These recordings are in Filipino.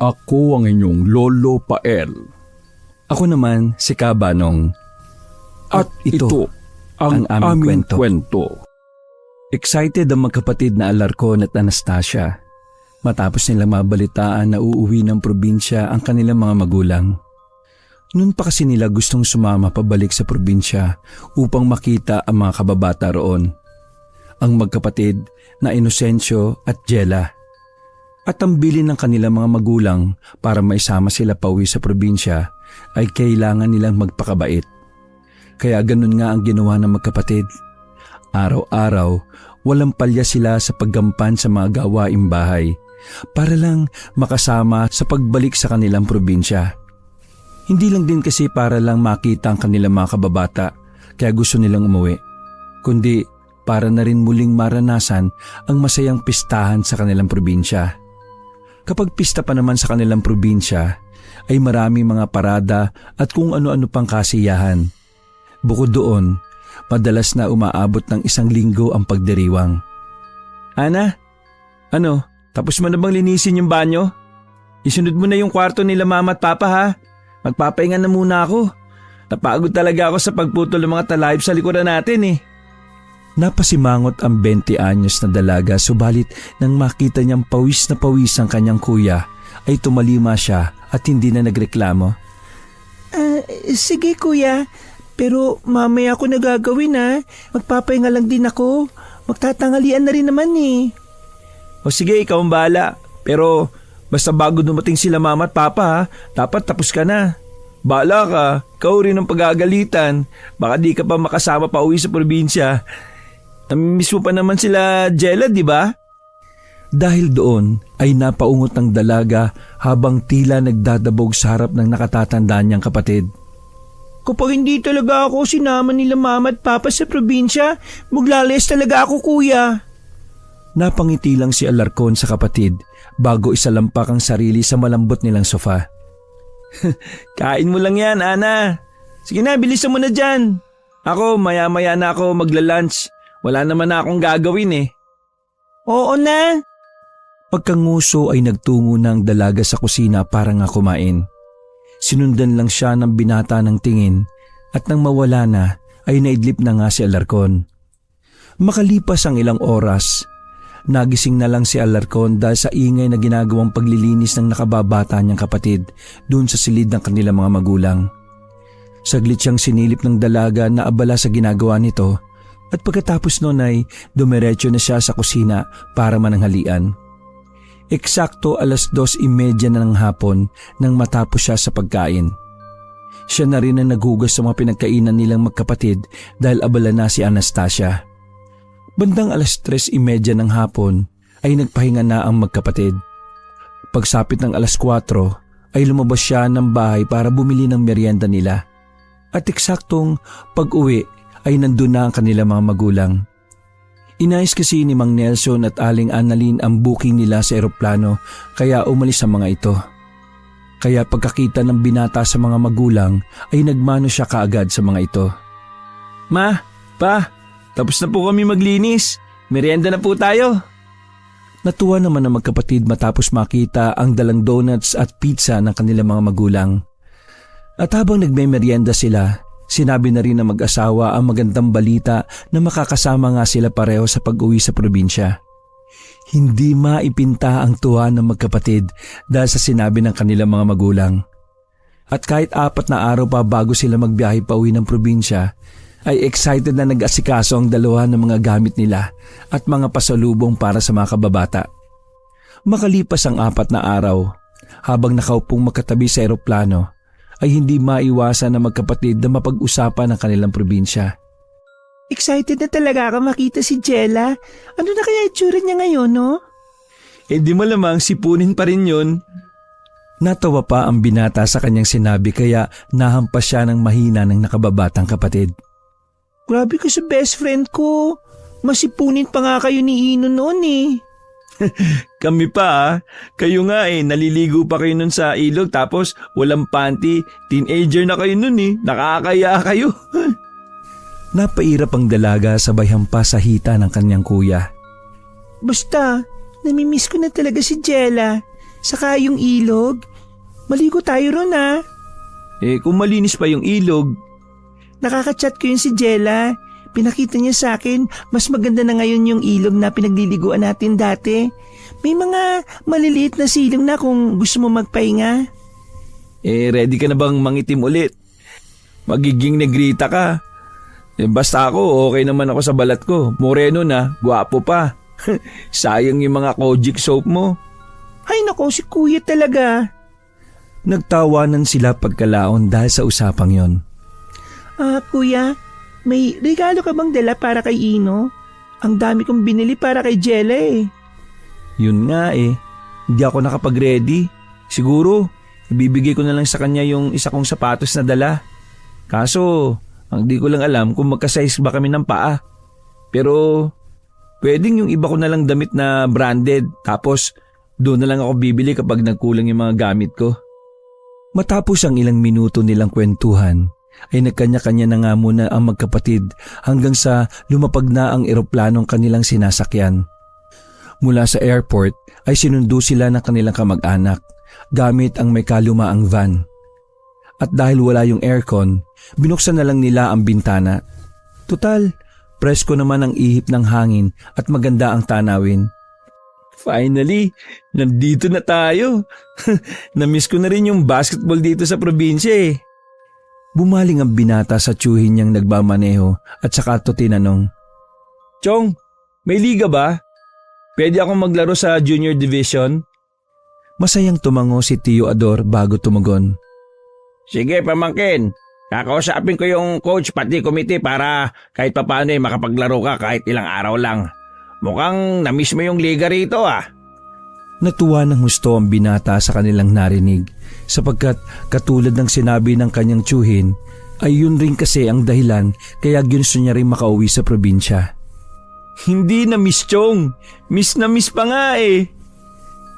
Ako ang inyong Lolo Pael. Ako naman si Kabanong. At ito ang aming kwento. Excited ang magkapatid na Alarcon at Anastasia matapos nilang mabalitaan na uuwi ng probinsya ang kanilang mga magulang. Noon pa kasi nila gustong sumama pabalik sa probinsya upang makita ang mga kababata roon. Ang magkapatid na Inocencio at Jella. At ang bilin ng kanilang mga magulang para maisama sila pauwi sa probinsya ay kailangan nilang magpakabait. Kaya ganun nga ang ginawa ng magkapatid. Araw-araw, walang palya sila sa paggampan sa mga gawaing bahay para lang makasama sa pagbalik sa kanilang probinsya. Hindi lang din kasi para lang makita ang kanilang mga kababata kaya gusto nilang umuwi, kundi para na rin muling maranasan ang masayang pistahan sa kanilang probinsya. Kapag pista pa naman sa kanilang probinsya, ay maraming mga parada at kung ano-ano pang kasiyahan. Bukod doon, madalas na umaabot ng 1 linggo ang pagdiriwang. Ana, tapos mo na bang linisin yung banyo? Isunod mo na yung kwarto nila mama at papa ha. Magpapahinga na muna ako. Napagod talaga ako sa pagputol ng mga talayib sa likuran natin eh. Napasimangot ang 20 anyos na dalaga subalit nang makita niyang pawis na pawis ang kanyang kuya ay tumalima siya at hindi na nagreklamo. Sige kuya, pero mamaya ako nagagawin ha. Magpapahinga lang din ako. Magtatangalian na rin naman eh. O sige, ikaw ang bahala. Pero basta bago dumating sila mama at papa ha, dapat tapos ka na. Bahala ka, ikaw rin ang pag-aagalitan. Baka di ka pa makasama pa uwi sa probinsya. Namimiss mo pa naman sila Jella, di ba? Dahil doon ay napaungot ng dalaga habang tila nagdadabog sa harap ng nakatatanda niyang kapatid. Kapag hindi talaga ako sinama nila mama at papa sa probinsya, maglalayas talaga ako kuya. Napangiti lang si Alarcon sa kapatid bago isalampak ang sarili sa malambot nilang sofa. Kain mo lang yan, Ana. Sige na, bilisan mo na dyan. Ako, maya-maya na ako magla-lunch. Wala naman na akong gagawin eh. Oo na. Pagkanguso ay nagtungo ng dalaga sa kusina para nga kumain. Sinundan lang siya ng binata ng tingin at nang mawala na ay naidlip na nga si Alarcon. Makalipas ang ilang oras, nagising na lang si Alarcon dahil sa ingay na ginagawang paglilinis ng nakababata niyang kapatid doon sa silid ng kanilang mga magulang. Saglit siyang sinilip ng dalaga na abala sa ginagawa nito at pagkatapos noon ay dumiretso na siya sa kusina para mananghalian. Eksakto 2:30 na ng hapon nang matapos siya sa pagkain. Siya na rin ang naghugas sa mga pinagkainan nilang magkapatid dahil abala na si Anastasia. Bandang 3:30 ng hapon ay nagpahinga na ang magkapatid. Pagsapit ng 4:00 ay lumabas siya ng bahay para bumili ng merienda nila. At eksaktong pag-uwi ay nandun na ang kanilang mga magulang. Inayos kasi ni Mang Nelson at Aling Annalyn ang booking nila sa eroplano kaya umalis ang mga ito. Kaya pagkakita ng binata sa mga magulang ay nagmano siya kaagad sa mga ito. Ma, pa, tapos na po kami maglinis. Merienda na po tayo. Natuwa naman ang magkapatid matapos makita ang dalang donuts at pizza ng kanilang mga magulang. At habang nagme-merienda sila, sinabi na rin ng mag-asawa ang magandang balita na makakasama nga sila pareho sa pag-uwi sa probinsya. Hindi maipinta ang tuwa ng magkapatid dahil sa sinabi ng kanilang mga magulang. At kahit 4 na araw pa bago sila magbiyahe pa uwi ng probinsya, ay excited na nag-asikaso ang dalawa ng mga gamit nila at mga pasalubong para sa mga kababata. Makalipas ang 4 na araw, habang nakaupong magkatabi sa eroplano, ay hindi maiwasan na magkapatid na mapag-usapan ng kanilang probinsya. Excited na talaga ako makita si Jella. Ano na kaya itsura niya ngayon, no? Eh di malamang sipunin pa rin yun. Natawa pa ang binata sa kanyang sinabi kaya nahampas siya ng mahina ng nakababatang kapatid. Grabe ka sa best friend ko. Masipunin pa nga kayo ni Ino noon eh. Kami pa kayo nga naliligo pa kayo nun sa ilog tapos walang panty, teenager na kayo nun nakakaya kayo. Napairap ang dalaga sabay hampas sa hita ng kanyang kuya. Basta, namimiss ko na talaga si Jella. Saka yung ilog. Maligo tayo ron Kung malinis pa yung ilog, Nakaka-chat ko yun si Jella. Pinakita niya sa akin, mas maganda na ngayon yung ilog na pinagliliguan natin dati. May mga maliliit na silong na kung gusto mo magpahinga. ready ka na bang mangitim ulit? Magiging negrita ka. Basta ako, okay naman ako sa balat ko. Moreno na, gwapo pa. Sayang yung mga Kojic soap mo. Ay nako, si kuya talaga. Nagtawanan sila pagkalaon dahil sa usapang yon. Kuya, may regalo ka bang dala para kay Ino? Ang dami kong binili para kay Jella Yun nga hindi ako nakapag-ready. Siguro, ibibigay ko na lang sa kanya yung isa kong sapatos na dala. Kaso, ang di ko lang alam kung magka-size ba kami ng paa. Pero, pwedeng yung iba ko na lang damit na branded. Tapos, doon na lang ako bibili kapag nagkulang yung mga gamit ko. Matapos ang ilang minuto nilang kwentuhan, ay nagkanya-kanya na nga muna ang magkapatid hanggang sa lumapag na ang eroplanong kanilang sinasakyan. Mula sa airport ay sinundo sila ng kanilang kamag-anak gamit ang may kalumaang van. At dahil wala yung aircon, binuksan na lang nila ang bintana. Tutal, presko naman ang ihip ng hangin at maganda ang tanawin. Finally, nandito na tayo. Namiss ko na rin yung basketball dito sa probinsya Bumaling ang binata sa tiyuhin niyang nagmamaneho at saka to tinanong. Chong, may liga ba? Pwede akong maglaro sa junior division? Masayang tumango si Tio Ador bago tumugon. Sige pamangkin, kakausapin ko yung coach pati komite para kahit papaano makapaglaro ka kahit ilang araw lang. Mukhang namiss mo yung liga rito Natuwa ng husto ang binata sa kanilang narinig sapagkat katulad ng sinabi ng kanyang tiyuhin ay yun rin kasi ang dahilan kaya ginusto niya rin makauwi sa probinsya. Hindi na miss Chong, miss na miss pa nga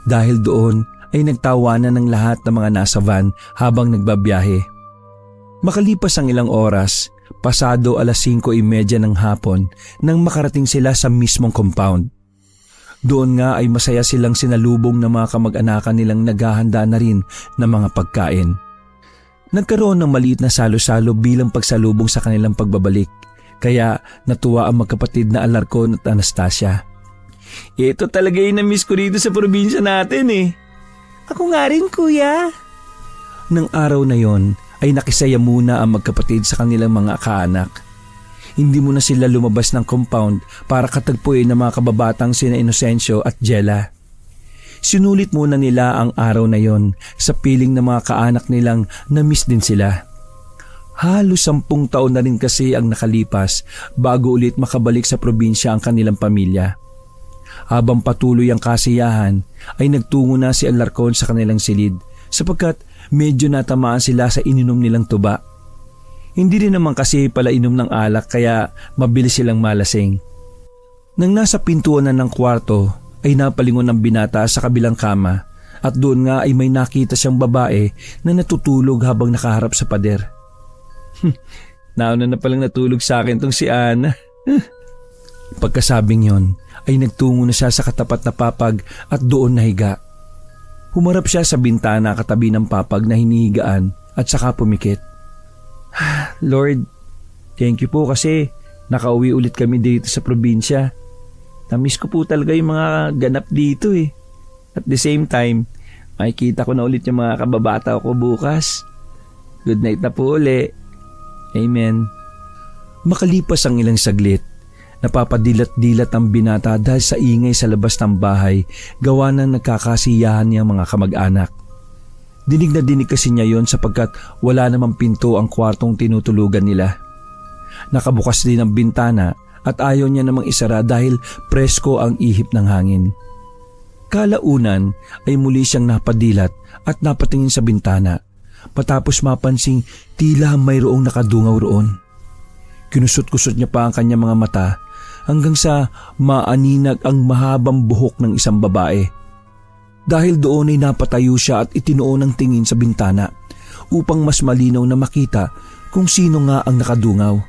Dahil doon ay nagtawanan ng lahat ng mga nasa van habang nagbabiyahe. Makalipas ang ilang oras, pasado 5:30 ng hapon nang makarating sila sa mismong compound. Doon nga ay masaya silang sinalubong ng mga kamag-anakan nilang naghahanda na rin ng mga pagkain. Nagkaroon ng maliit na salo-salo bilang pagsalubong sa kanilang pagbabalik, kaya natuwa ang magkapatid na Alarcon at Anastasia. Ito talaga yung na-miss ko rito sa probinsya natin Ako nga rin kuya. Nang araw na yon ay nakisaya muna ang magkapatid sa kanilang mga kaanak. Hindi muna sila lumabas ng compound para katagpuin ng mga kababatang sina Inocencio at Jella. Sinulit muna nila ang araw na yon sa piling ng mga kaanak nilang na-miss din sila. Halos 10 taon na rin kasi ang nakalipas bago ulit makabalik sa probinsya ang kanilang pamilya. Habang patuloy ang kasiyahan ay nagtungo na si Alarcon sa kanilang silid sapagkat medyo natamaan sila sa ininom nilang tuba. Hindi rin naman kasi pala inom ng alak kaya mabilis silang malasing. Nang nasa pintuan na ng kwarto ay napalingon ang binata sa kabilang kama at doon nga ay may nakita siyang babae na natutulog habang nakaharap sa pader. Nauna na palang natulog sa akin tong si Ana. Pagkasabing yon ay nagtungo na siya sa katapat na papag at doon nahiga. Humarap siya sa bintana katabi ng papag na hinihigaan at saka pumikit. Lord, thank you po kasi nakauwi ulit kami dito sa probinsya. Namiss ko po talaga yung mga ganap dito At the same time, makikita ko na ulit yung mga kababata ko bukas. Good night na po uli. Amen. Makalipas ang ilang saglit, napapadilat-dilat ang binata dahil sa ingay sa labas ng bahay gawa ng nagkakasiyahan niyang mga kamag-anak. Dinig na dinig kasi niya yon sapagkat wala namang pinto ang kwartong tinutulugan nila. Nakabukas din ang bintana at ayaw niya namang isara dahil presko ang ihip ng hangin. Kalaunan ay muli siyang napadilat at napatingin sa bintana matapos mapansing tila mayroong nakadungaw roon. Kinusot-kusot niya pa ang kanyang mga mata hanggang sa maaninag ang mahabang buhok ng isang babae. Dahil doon ay napatayo siya at itinuon ang tingin sa bintana upang mas malinaw na makita kung sino nga ang nakadungaw.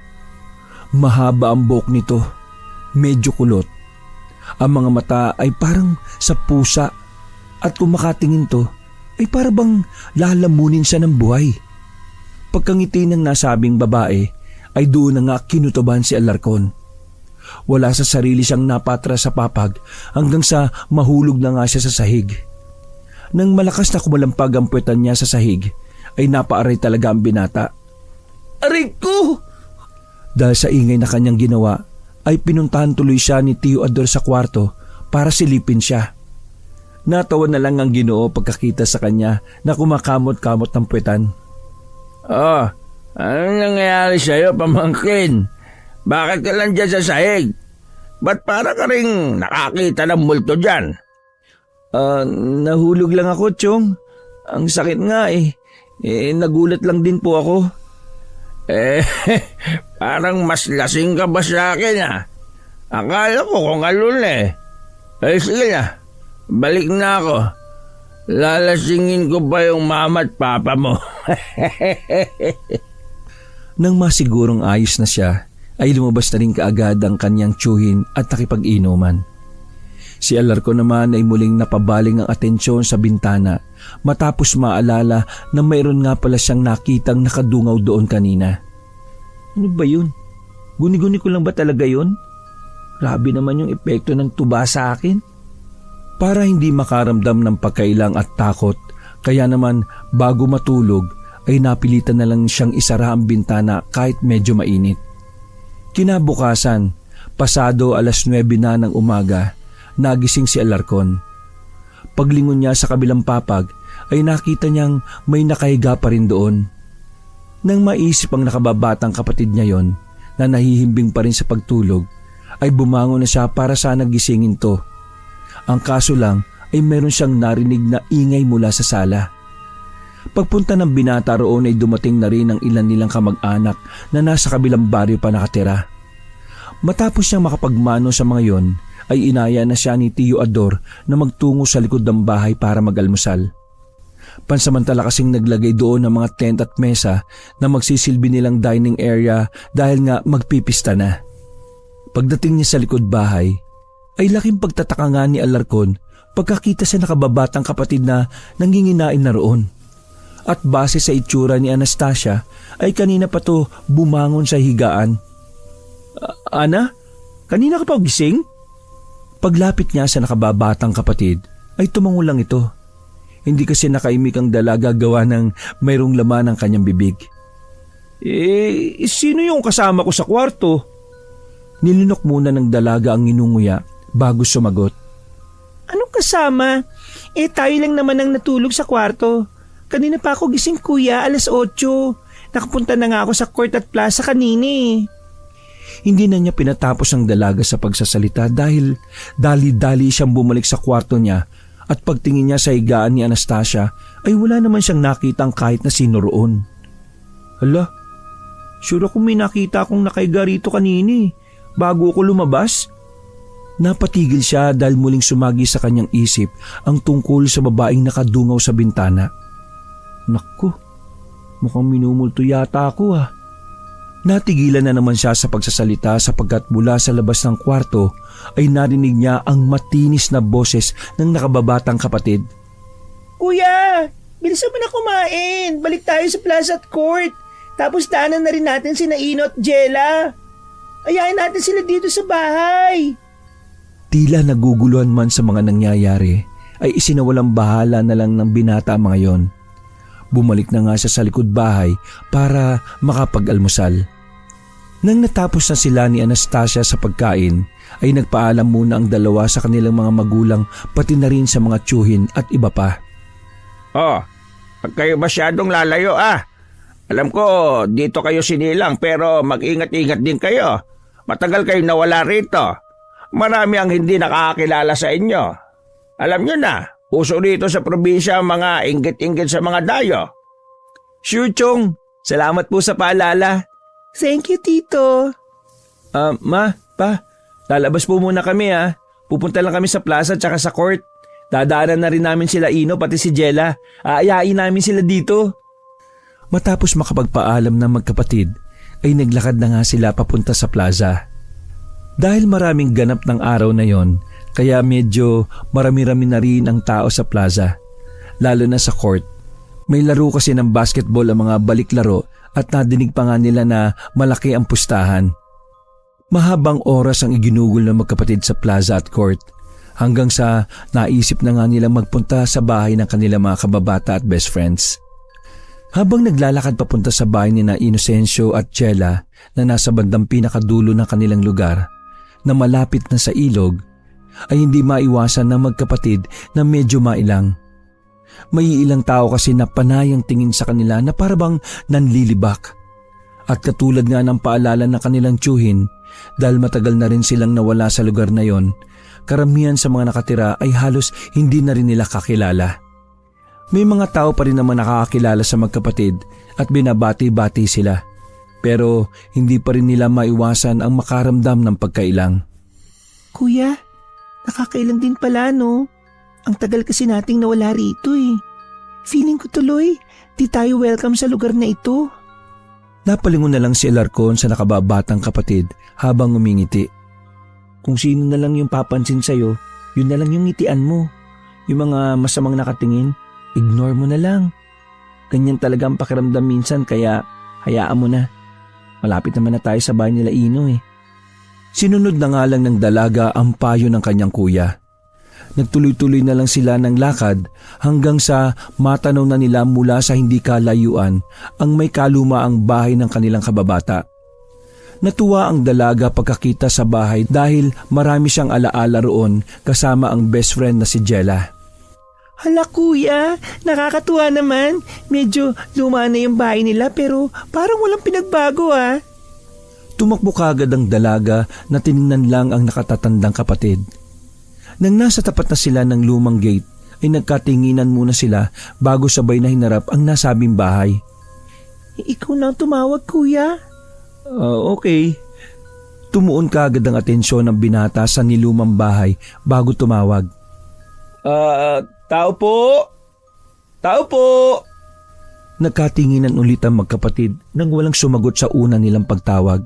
Mahaba ang buhok nito, medyo kulot. Ang mga mata ay parang sa pusa At kung makatingin to, ay para bang lalamunin siya ng buhay. Pagkangiti ng nasabing babae, ay doon na nga kinutuban si Alarcon. Wala sa sarili siyang napatra sa papag hanggang sa mahulog na nga siya sa sahig. Nang malakas na kumalampag ang puwetan niya sa sahig, ay napaaray talaga ang binata. Aray ko! Dahil sa ingay na kanyang ginawa, ay pinuntahan tuloy siya ni Tio Ador sa kwarto para silipin siya. Natawa na lang ang Ginoo pagkakita sa kanya na kumakamot-kamot ng puwetan. Oh, anong nangyayari sa'yo, pamangkin? Bakit ka lang dyan sa sahig? Ba't para ka ring nakakita ng multo dyan? Nahulog lang ako, Chong. Ang sakit nga eh. Nagulat lang din po ako. Parang mas lasing ka ba sa akin Akala ko kung alun sige na, balik na ako. Lalasingin ko ba yung mama at papa mo? Nang masigurong ayos na siya, ay lumabas na rin kaagad ang kanyang tiyuhin at nakipag-inuman. Si Alarcon naman ay muling napabaling ang atensyon sa bintana matapos maalala na mayroon nga pala siyang nakitang nakadungaw doon kanina. Ano ba yun? Guni-guni ko lang ba talaga yun? Grabe naman yung epekto ng tuba sa akin. Para hindi makaramdam ng pagkailang at takot, kaya naman bago matulog ay napilitan na lang siyang isara ang bintana kahit medyo mainit. Kinabukasan, pasado 9:00 na ng umaga, nagising si Alarcon. Paglingon niya sa kabilang papag ay nakita niyang may nakahiga pa rin doon. Nang maisip ang nakababatang kapatid niya yon na nahihimbing pa rin sa pagtulog, ay bumangon na siya para sana gisingin to. Ang kaso lang ay meron siyang narinig na ingay mula sa sala. Pagpunta ng binata roon ay dumating na rin ang ilan nilang kamag-anak na nasa kabilang baryo pa nakatira. Matapos siyang makapagmano sa mga yon, ay inaya na siya ni Tio Ador na magtungo sa likod ng bahay para mag-almusal. Pansamantala kasing naglagay doon ng mga tent at mesa na magsisilbi nilang dining area dahil nga magpipista na. Pagdating niya sa likod bahay, ay laking pagtataka nga ni Alarcon pagkakita sa nakababatang kapatid na nanginginain na roon. At base sa itsura ni Anastasia ay kanina pa to bumangon sa higaan. Ana? Kanina ka pa gising? Paglapit niya sa nakababatang kapatid ay tumango lang ito. Hindi kasi nakaimik ang dalaga gawa ng mayroong laman ang kanyang bibig. Sino yung kasama ko sa kwarto? Nilinok muna ng dalaga ang inunguya bago sumagot. Anong kasama? Tayo lang naman ang natulog sa kwarto. Kanina pa ako gising, kuya, 8:00. Nakapunta na nga ako sa court at plaza kanini. Hindi na niya pinatapos ang dalaga sa pagsasalita dahil dali-dali siyang bumalik sa kwarto niya at pagtingin niya sa higaan ni Anastasia ay wala naman siyang nakitang kahit na sino roon. Hala, sure ako may nakita akong nakahiga rito kanini bago ako lumabas. Napatigil siya dahil muling sumagi sa kanyang isip ang tungkol sa babaeng nakadungaw sa bintana. Naku, mukhang minumulto yata ako . Natigilan na naman siya sa pagsasalita sapagkat mula sa labas ng kwarto ay narinig niya ang matinis na boses ng nakababatang kapatid. Kuya, bilisan mo na kumain. Balik tayo sa plaza at court. Tapos daanan na rin natin sina Ino at Jella. Ayain natin sila dito sa bahay. Tila naguguluhan man sa mga nangyayari ay isinawalang bahala na lang ng binata mga yon. Bumalik na nga siya sa likod bahay para makapag-almusal. Nang natapos na sila ni Anastasia sa pagkain, ay nagpaalam muna ang dalawa sa kanilang mga magulang pati na rin sa mga tiyuhin at iba pa. Pag kayo masyadong lalayo Alam ko dito kayo sinilang pero mag-ingat-ingat din kayo. Matagal kayo nawala rito. Marami ang hindi nakakakilala sa inyo. Alam nyo na, uso dito sa probinsya ang mga inggit-inggit sa mga dayo. Sure, Chong. Salamat po sa paalala. Thank you, Tito. Ma, Pa, lalabas po muna kami Pupunta lang kami sa plaza at sa court. Dadaanan na rin namin sila Ino pati si Jella. Aayain namin sila dito. Matapos makapagpaalam ng magkapatid, ay naglakad na nga sila papunta sa plaza. Dahil maraming ganap ng araw na yon, kaya medyo marami-rami na rin ang tao sa plaza, lalo na sa court. May laro kasi ng basketball ang mga baliklaro at nadinig pa nga nila na malaki ang pustahan. Mahabang oras ang iginugol ng magkapatid sa plaza at court hanggang sa naisip na nga nilang magpunta sa bahay ng kanilang mga kababata at best friends. Habang naglalakad papunta sa bahay ni na Inocencio at Jella na nasa bandang pinakadulo ng kanilang lugar na malapit na sa ilog, ay hindi maiwasan ng magkapatid na medyo mailang. May ilang tao kasi na panayang tingin sa kanila na parabang nanlilibak. At katulad nga ng paalala ng kanilang tiyuhin, dahil matagal na rin silang nawala sa lugar na yon, karamihan sa mga nakatira ay halos hindi na rin nila kakilala. May mga tao pa rin naman nakakakilala sa magkapatid at binabati-bati sila. Pero hindi pa rin nila maiwasan ang makaramdam ng pagkailang. Kuya, nakakailang din pala no? Ang tagal kasi nating nawala rito eh. Feeling ko tuloy, di tayo welcome sa lugar na ito. Napalingon na lang si Alarcon sa nakababatang kapatid habang umingiti. Kung sino na lang yung papansin sa'yo, yun na lang yung ngitian mo. Yung mga masamang nakatingin, ignore mo na lang. Ganyan talaga ang pakiramdam minsan kaya hayaan mo na. Malapit naman na tayo sa bahay nila Ino eh. Sinunod na nga lang ng dalaga ang payo ng kanyang kuya. Nagtuloy-tuloy na lang sila ng lakad hanggang sa matanaw na nila mula sa hindi kalayuan ang may kalumaang bahay ng kanilang kababata. Natuwa ang dalaga pagkakita sa bahay dahil marami siyang alaala roon kasama ang best friend na si Jella. Hala kuya, nakakatuwa naman. Medyo luma na yung bahay nila pero parang walang pinagbago ah. Tumakbo kaagad ang dalaga na tiningnan lang ang nakatatandang kapatid. Nang nasa tapat na sila ng lumang gate, ay nagkatinginan muna sila bago sabay na hinarap ang nasabing bahay. Ikaw na ang tumawag kuya? Okay. Tumuon kaagad ang atensyon ng binata sa nilumang bahay bago tumawag. Tao po! Tao po! Nagkatinginan ulit ang magkapatid nang walang sumagot sa una nilang pagtawag.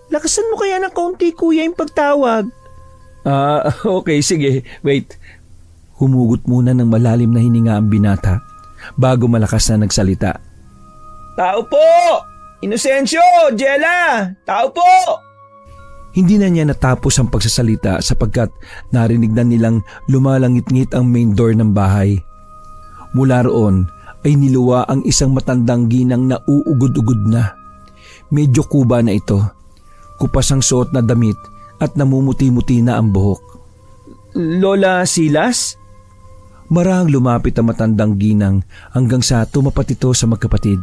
Lakasan mo kaya ng kaunti kuya yung pagtawag. Okay, sige. Wait. Humugot muna ng malalim na hininga ang binata bago malakas na nagsalita. Tao po! Inocencio! Jella! Tao po! Hindi na niya natapos ang pagsasalita sapagkat narinig na nilang lumalangit-ngit ang main door ng bahay. Mula roon ay niluwa ang isang matandang ginang na uugod-ugod na. Medyo kuba na ito. Kupas ang suot na damit at namumuti-muti na ang buhok. Lola Silas? Marahang lumapit ang matandang ginang hanggang sa tumapat ito sa magkapatid.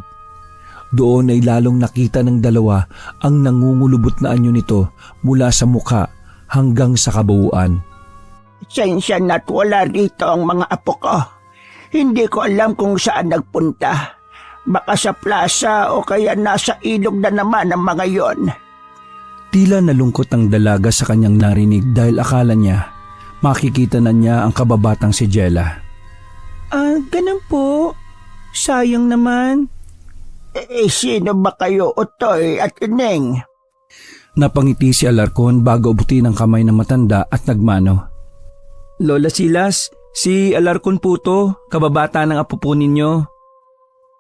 Doon ay lalong nakita ng dalawa ang nangungulubot na anyo nito mula sa mukha hanggang sa kabuuan. Sensya na't wala rito ang mga apo ko. Hindi ko alam kung saan nagpunta. Baka sa plaza o kaya nasa ilog na naman ang mga yon. Tila nalungkot ang dalaga sa kanyang narinig dahil akala niya makikita na niya ang kababatang si Jella. Ganun po. Sayang naman. Sino ba kayo, Utoy at Ineng? Napangiti si Alarcon bago abutin ang kamay ng matanda at nagmano. Lola Silas, si Alarcon po to, kababata ng apo po ninyo.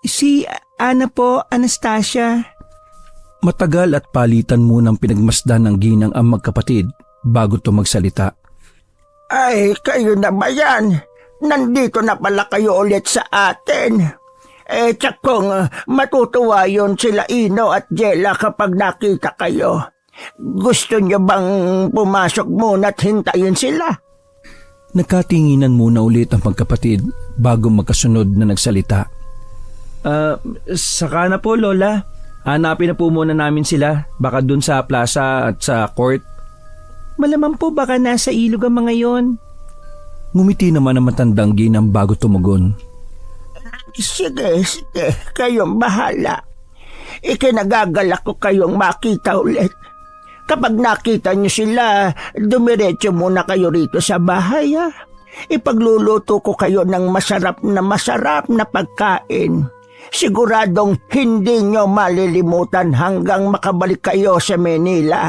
Si Ana po, Anastasia. Matagal at palitan munang pinagmasdan ng ginang ang magkapatid bago to magsalita. Ay, kayo na ba yan? Nandito na pala kayo ulit sa atin. Tsakong matutuwa yun sila Ino at Jella kapag nakita kayo. Gusto niyo bang pumasok muna at hintayin sila? Nagkatinginan muna ulit ang magkapatid bago magkasunod na nagsalita. Saka na po, Lola. Hanapin na po muna namin sila. Baka dun sa plaza at sa court. Malamang po baka nasa ilog ang mga yon. Ngumiti naman ang matandang ginang bago tumugon. Sige, kayong bahala. Ikinagagalak ko kayong makita ulit. Kapag nakita niyo sila, dumiretso muna kayo rito sa bahay ha. Ipagluluto ko kayo ng masarap na pagkain. Siguradong hindi nyo malilimutan hanggang makabalik kayo sa Manila.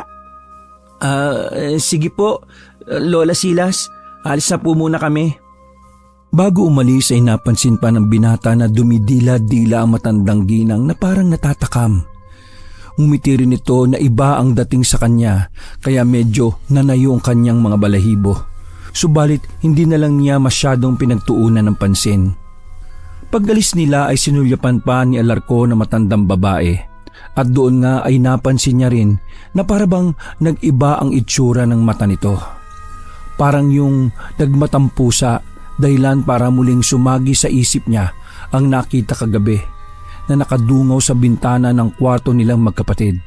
Sige po. Lola Silas, alis na po muna kami. Bago umalis ay napansin pa ng binata na dumidila-dila ang matandang ginang na parang natatakam. Ngumiti rin ito na iba ang dating sa kanya kaya medyo nanayo ang kanyang mga balahibo. Subalit hindi na lang niya masyadong pinagtuunan ng pansin. Pagalis nila ay sinulyapan pa ni Alarcon na matandang babae at doon nga ay napansin niya rin na parabang nag-iba ang itsura ng mata nito. Parang yung nagmatampusa dahilan para muling sumagi sa isip niya ang nakita kagabi na nakadungaw sa bintana ng kwarto nilang magkapatid.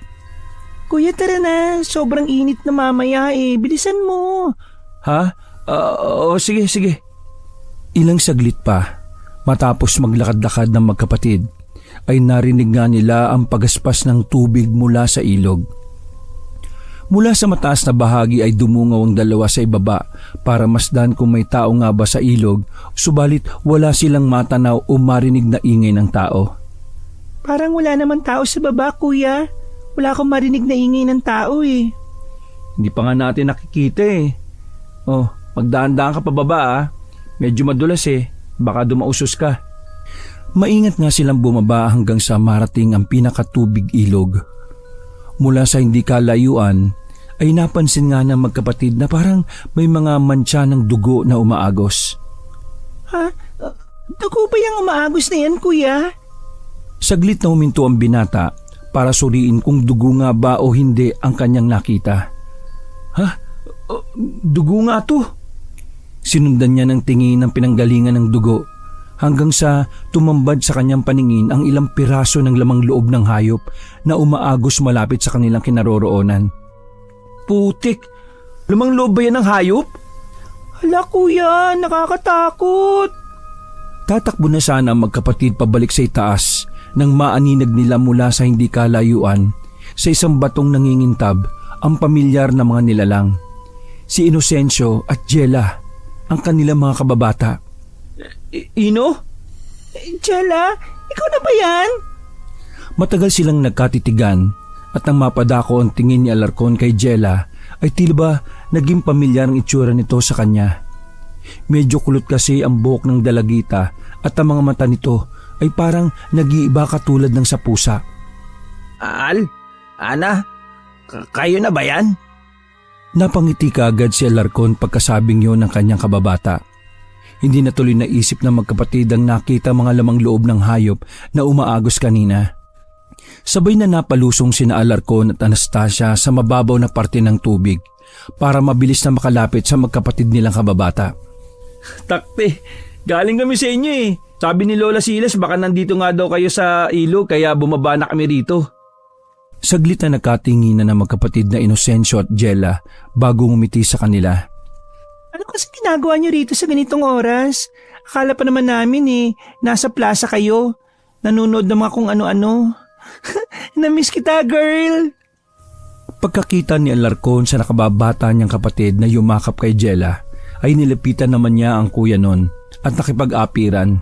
Kuya, tara na. Sobrang init na mamaya eh. Bilisan mo. Ha? Sige. Ilang saglit pa, matapos maglakad-lakad ng magkapatid, ay narinig nga nila ang pagaspas ng tubig mula sa ilog. Mula sa mataas na bahagi ay dumungaw ang dalawa sa ibaba para masdan kung may tao nga ba sa ilog, subalit wala silang matanaw o marinig na ingay ng tao. Parang wala naman tao sa baba, kuya. Wala akong marinig na ingay ng tao eh. Hindi pa nga natin nakikita eh. Oh, magdaan-daan ka pa baba ah. Medyo madulas eh. Baka dumausos ka. Maingat nga silang bumaba hanggang sa marating ang pinakatubig ilog. Mula sa hindi kalayuan ay napansin nga ng magkapatid na parang may mga mantsa ng dugo na umaagos. Ha? Dugo ba yung umaagos na yan, kuya? Saglit na huminto ang binata para suriin kung dugo nga ba o hindi ang kanyang nakita. Ha? Dugo nga to. Sinundan niya ng tingin ng pinanggalingan ng dugo hanggang sa tumambad sa kanyang paningin ang ilang piraso ng lamang loob ng hayop na umaagos malapit sa kanilang kinaroroonan. Putik! Lamang loob ba yan ng hayop? Hala, kuya, nakakatakot. Tatakbo na sana ang magkapatid pabalik sa itaas nang maaninag nila mula sa hindi kalayuan sa isang batong nangingintab ang pamilyar na mga nilalang. Si Inocencio at Jela, ang kanilang mga kababata. Ino? Jella, ikaw na ba yan? Matagal silang nagkatitigan at nang mapadako ang tingin ni Alarcon kay Jela ay tila ba naging pamilyar ang itsura nito sa kanya. Medyo kulot kasi ang buhok ng dalagita at ang mga mata nito ay parang nag-iiba katulad ng sa pusa. Ana, kayo na ba yan? Napangiti kaagad si Alarcon pagkasabing yon ng kanyang kababata. Hindi na tuloy naisip ng magkapatid ang nakita mga lamang loob ng hayop na umaagos kanina. Sabay na napalusong sina Alarcon at Anastasia sa mababaw na parte ng tubig para mabilis na makalapit sa magkapatid nilang kababata. Takte, galing kami sa inyo eh. Sabi ni Lola Silas baka nandito nga daw kayo sa ilog kaya bumaba na kami rito. Saglit na nagkatinginan ng magkapatid na Inocencio at Jela bago ngumiti sa kanila. Ano kasi ginagawa niyo rito sa ganitong oras? Akala pa naman namin eh, nasa plaza kayo. Nanonood ng mga kung ano-ano. Namiss kita, girl. Pagkakita ni Alarcon sa nakababata niyang kapatid na yumakap kay Jela, ay nilapitan naman niya ang kuya nun at nakipag-apiran.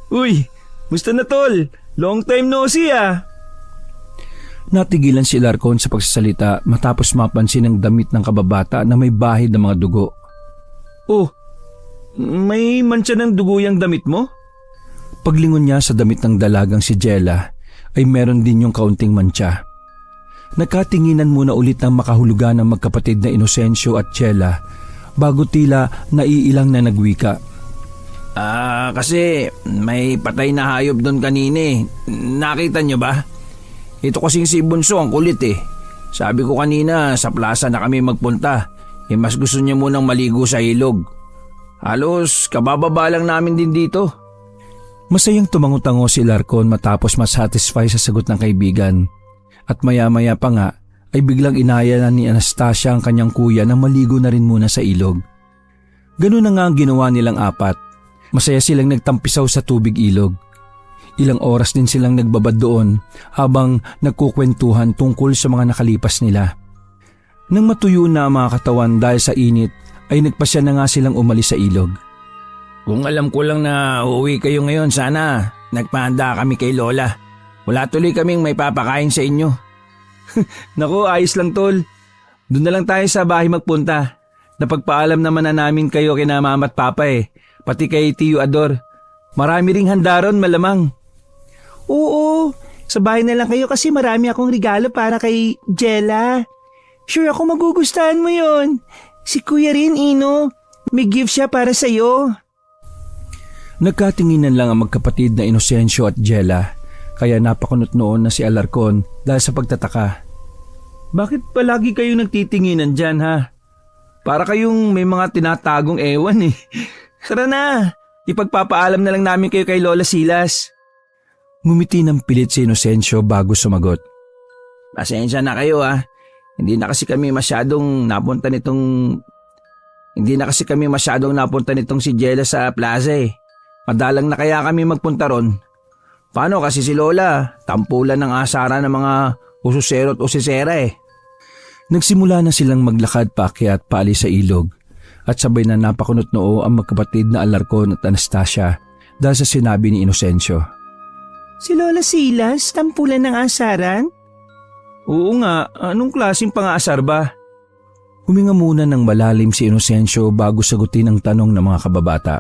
Uy, musta na tol? Long time no see ah. Natigilan si Alarcon sa pagsasalita matapos mapansin ang damit ng kababata na may bahid ng mga dugo. Oh, may mancha ng dugo yung damit mo? Paglingon niya sa damit ng dalagang si Jela ay meron din yung kaunting mancha. Nakatinginan muna ulit ng makahulugan ng magkapatid na Inocencio at Jela bago tila naiilang na nagwika. Kasi may patay na hayop doon kanina eh. Nakita niyo ba? Ito kasing si Bunso ang kulit eh. Sabi ko kanina sa plaza na kami magpunta. Mas gusto niya munang maligo sa ilog. Halos kabababa lang namin din dito. Masayang tumango-tango si Alarcon matapos masatisfy sa sagot ng kaibigan. At maya-maya pa nga ay biglang inaya na ni Anastasia ang kanyang kuya na maligo na rin muna sa ilog. Ganun na nga ang ginawa nilang apat. Masaya silang nagtampisaw sa tubig ilog. Ilang oras din silang nagbabad doon habang nagkukwentuhan tungkol sa mga nakalipas nila. Nang matuyo na ang mga katawan dahil sa init, ay nagpasya na nga silang umalis sa ilog. Kung alam ko lang na uuwi kayo ngayon, sana nagpahanda kami kay Lola. Wala tuloy kaming may papakain sa inyo. Naku, ayos lang tol. Doon na lang tayo sa bahay magpunta. Napagpaalam naman na namin kayo kina mama at papa pati kay Tiyo Ador. Marami ring handa ron malamang. Oo, sa bahay na lang kayo kasi marami akong regalo para kay Jella. Sure ako magugustuhan mo yon. Si Kuya rin, Ino. May gift siya para sa'yo. Nagkatinginan lang ang magkapatid na Inocencio at Jella, kaya napakunot noon na si Alarcon dahil sa pagtataka. Bakit palagi kayong nagtitinginan dyan ha? Para kayong may mga tinatagong ewan Tara na, ipagpapaalam na lang namin kayo kay Lola Silas. Ngumiti ng pilit si Inocencio bago sumagot. Pasensya na kayo Hindi na kasi kami masyadong napunta nitong si Jella sa plaza Madalang na kaya kami magpunta ron. Paano kasi si Lola, tampulan ng asara ng mga ususero at usisera Nagsimula na silang maglakad paakyat paalis sa ilog at sabay na napakunot noo ang magkapatid na Alarcon at Anastasia dahil sa sinabi ni Inocencio. Si Lola Silas, tampulan ng asaran? Oo nga, anong klaseng pang-aasar ba? Huminga muna ng malalim si Inocencio bago sagutin ang tanong ng mga kababata.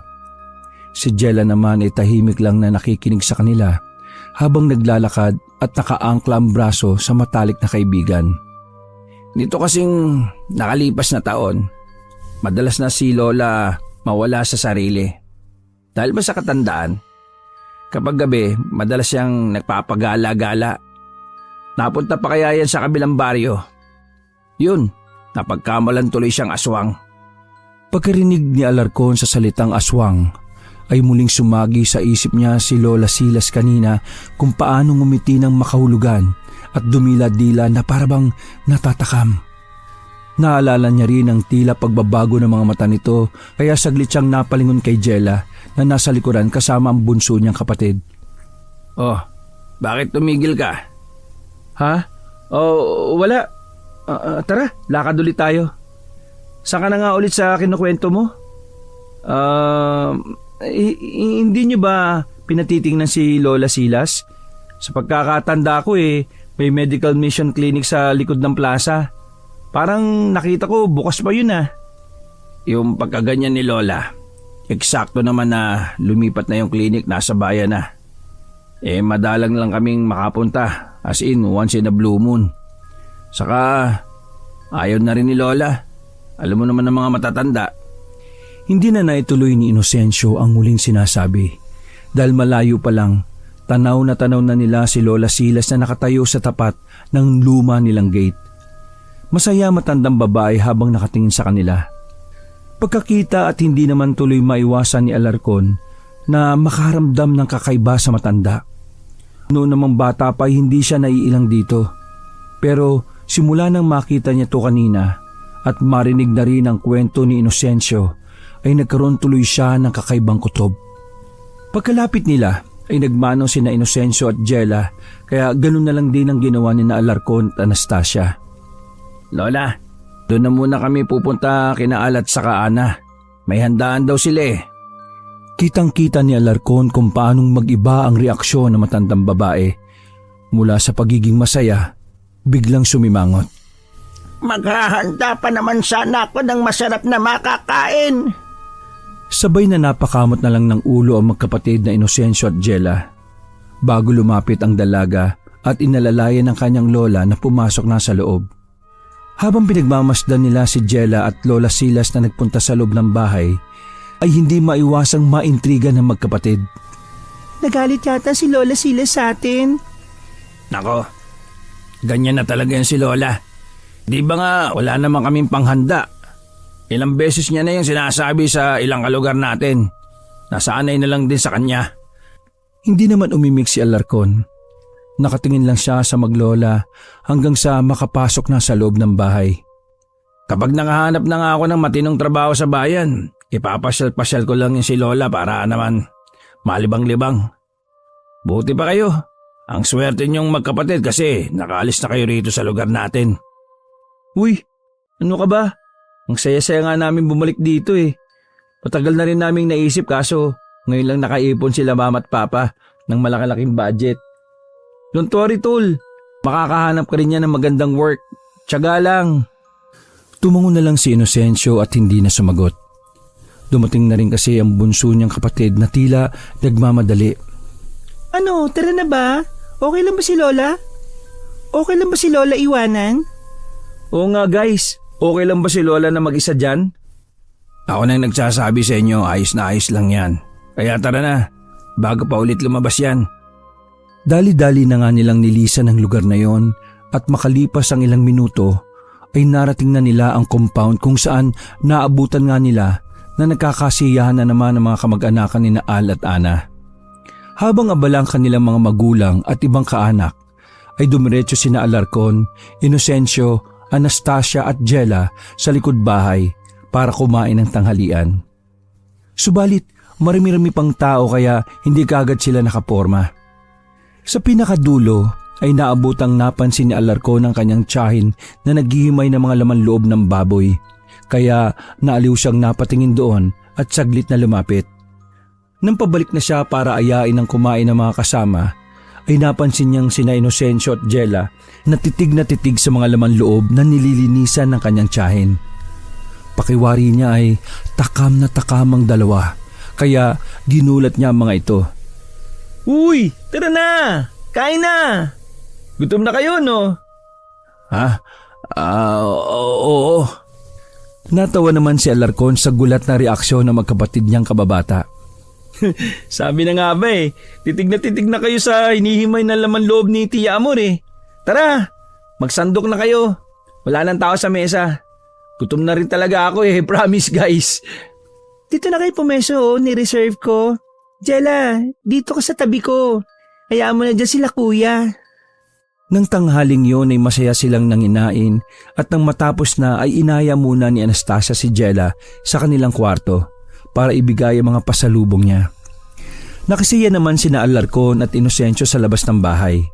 Si Jella naman ay tahimik lang na nakikinig sa kanila habang naglalakad at nakaangkla ang braso sa matalik na kaibigan. Nito kasing nakalipas na taon, madalas na si Lola mawala sa sarili. Dahil ba sa katandaan? Kapag gabi, madalas siyang nagpapagala-gala. Napunta pa kaya yan sa kabilang baryo? Yun, napagkamalan tuloy siyang aswang. Pagkarinig ni Alarcon sa salitang aswang, ay muling sumagi sa isip niya si Lola Silas kanina kung paano ngumiti ng makahulugan at dumila-dila na parabang natatakam. Naalala niya rin ang tila pagbabago ng mga mata nito kaya saglit siyang napalingon kay Jella na nasa likuran kasama ang bunso niyang kapatid. Oh, bakit tumigil ka? Ha? Oh, wala. Tara, lakad ulit tayo. Saan ka na nga ulit sa kinukwento mo? Hindi nyo ba pinatitingnan si Lola Silas? Sa pagkakatanda ko may medical mission clinic sa likod ng plaza. Parang nakita ko bukas pa yun Yung pagkaganyan ni Lola, eksakto naman na lumipat na yung clinic, nasa bayan na. Madalang lang kaming makapunta, as in once in a blue moon. Saka ayaw na rin ni Lola. Alam mo naman ng mga matatanda. Hindi na naituloy ni Inocencio ang muling sinasabi dahil malayo pa lang tanaw na nila si Lola Silas na nakatayo sa tapat ng luma nilang gate. Masaya matandang babae habang nakatingin sa kanila. Pagkakita at hindi naman tuloy maiwasan ni Alarcon na makaramdam ng kakaiba sa matanda. Noon namang bata pa hindi siya naiilang dito. Pero simula nang makita niya to kanina at marinig na rin ang kwento ni Inocencio ay nagkaroon tuloy siya ng kakaibang kutob. Pagkalapit nila ay nagmano sina Inocencio at Jella kaya ganun na lang din ang ginawa ni na Alarcon at Anastasia. Lola, doon na muna kami pupunta kina Al at saka Ana. May handaan daw sila Kitang-kita ni Alarcon kung paanong mag-iba ang reaksyon ng matandang babae. Mula sa pagiging masaya, biglang sumimangot. Maghahanda pa naman sana ako ng masarap na makakain. Sabay na napakamot na lang ng ulo ang magkapatid na Inocencio at Jella. Bago lumapit ang dalaga at inalalayan ng kanyang lola na pumasok na sa loob. Habang pinagmamasdan nila si Jella at Lola Silas na nagpunta sa loob ng bahay, ay hindi maiwasang maintriga ng magkapatid. Nagalit yata si Lola Silas sa atin. Nako, ganyan na talaga yan si Lola. Di ba nga wala naman kaming panghanda? Ilang beses niya na yung sinasabi sa ilang kalugar natin. Nasanay na lang din sa kanya. Hindi naman umimik si Alarcon. Nakatingin lang siya sa maglola hanggang sa makapasok na sa loob ng bahay. Kapag nakahanap na nga ako ng matinong trabaho sa bayan, ipapasyal-pasyal ko lang yung si Lola para naman malibang-libang. Buti pa kayo. Ang swerte niyong magkapatid kasi nakaalis na kayo rito sa lugar natin. Uy, ano ka ba? Ang saya-saya nga namin bumalik dito Matagal na rin naming naisip kaso ngayon lang nakaipon sila mama at papa ng malaki-laking budget. Don't worry tol, makakahanap ka rin yan ng magandang work. Tiyaga lang. Tumango na lang si Inocencio at hindi na sumagot. Dumating na rin kasi ang bunso niyang kapatid na tila nagmamadali. Ano, tara na ba? Okay lang ba si Lola? Okay lang ba si Lola iwanan? Oo nga guys, okay lang ba si Lola na mag-isa dyan? Ako nang nagsasabi sa inyo, ayos na ayos lang yan. Kaya tara na, bago pa ulit lumabas yan. Dali-dali na nga nilang nilisan ang lugar na yon at makalipas ang ilang minuto ay narating na nila ang compound kung saan naabutan nga nila na nagkakasiyahan na naman ang mga kamag-anakan ni Al at Ana. Habang abala ang kanilang mga magulang at ibang kaanak, ay dumiretso sina Alarcon, Inocencio, Anastasia at Jella sa likod bahay para kumain ng tanghalian. Subalit, marami-rami pang tao kaya hindi kaagad sila nakaporma. Sa pinakadulo ay naabutang napansin ni Alarcon ang kanyang tiyahin na naghihimay ng mga laman loob ng baboy. Kaya naaliw siyang napatingin doon at saglit na lumapit. Nang pabalik na siya para ayain ng kumain ng mga kasama, ay napansin niyang sina Inocencio at Jella na titig sa mga laman loob na nililinisan ng kanyang tiyahin. Pakiwari niya ay takam na takam ang dalawa, kaya ginulat niya ang mga ito. Uy, tara na! Kain na! Gutom na kayo, no? Oo. Natawa naman si Alarcon sa gulat na reaksyon ng magkapatid niyang kababata. Sabi na nga ba titig na kayo sa hinihimay na laman loob ni Tia Amor eh. Tara, magsandok na kayo. Wala nang tao sa mesa. Gutom na rin talaga ako promise guys. Dito na kayo pumeso, ni-reserve ko. Jella, dito ka sa tabi ko. Hayaan mo na dyan sila kuya. Nang tanghaling yon ay masaya silang nanginain at nang matapos na ay inaya muna ni Anastasia si Jella sa kanilang kwarto para ibigay ang mga pasalubong niya. Nakasiya naman sina Alarcon at Inocencio sa labas ng bahay.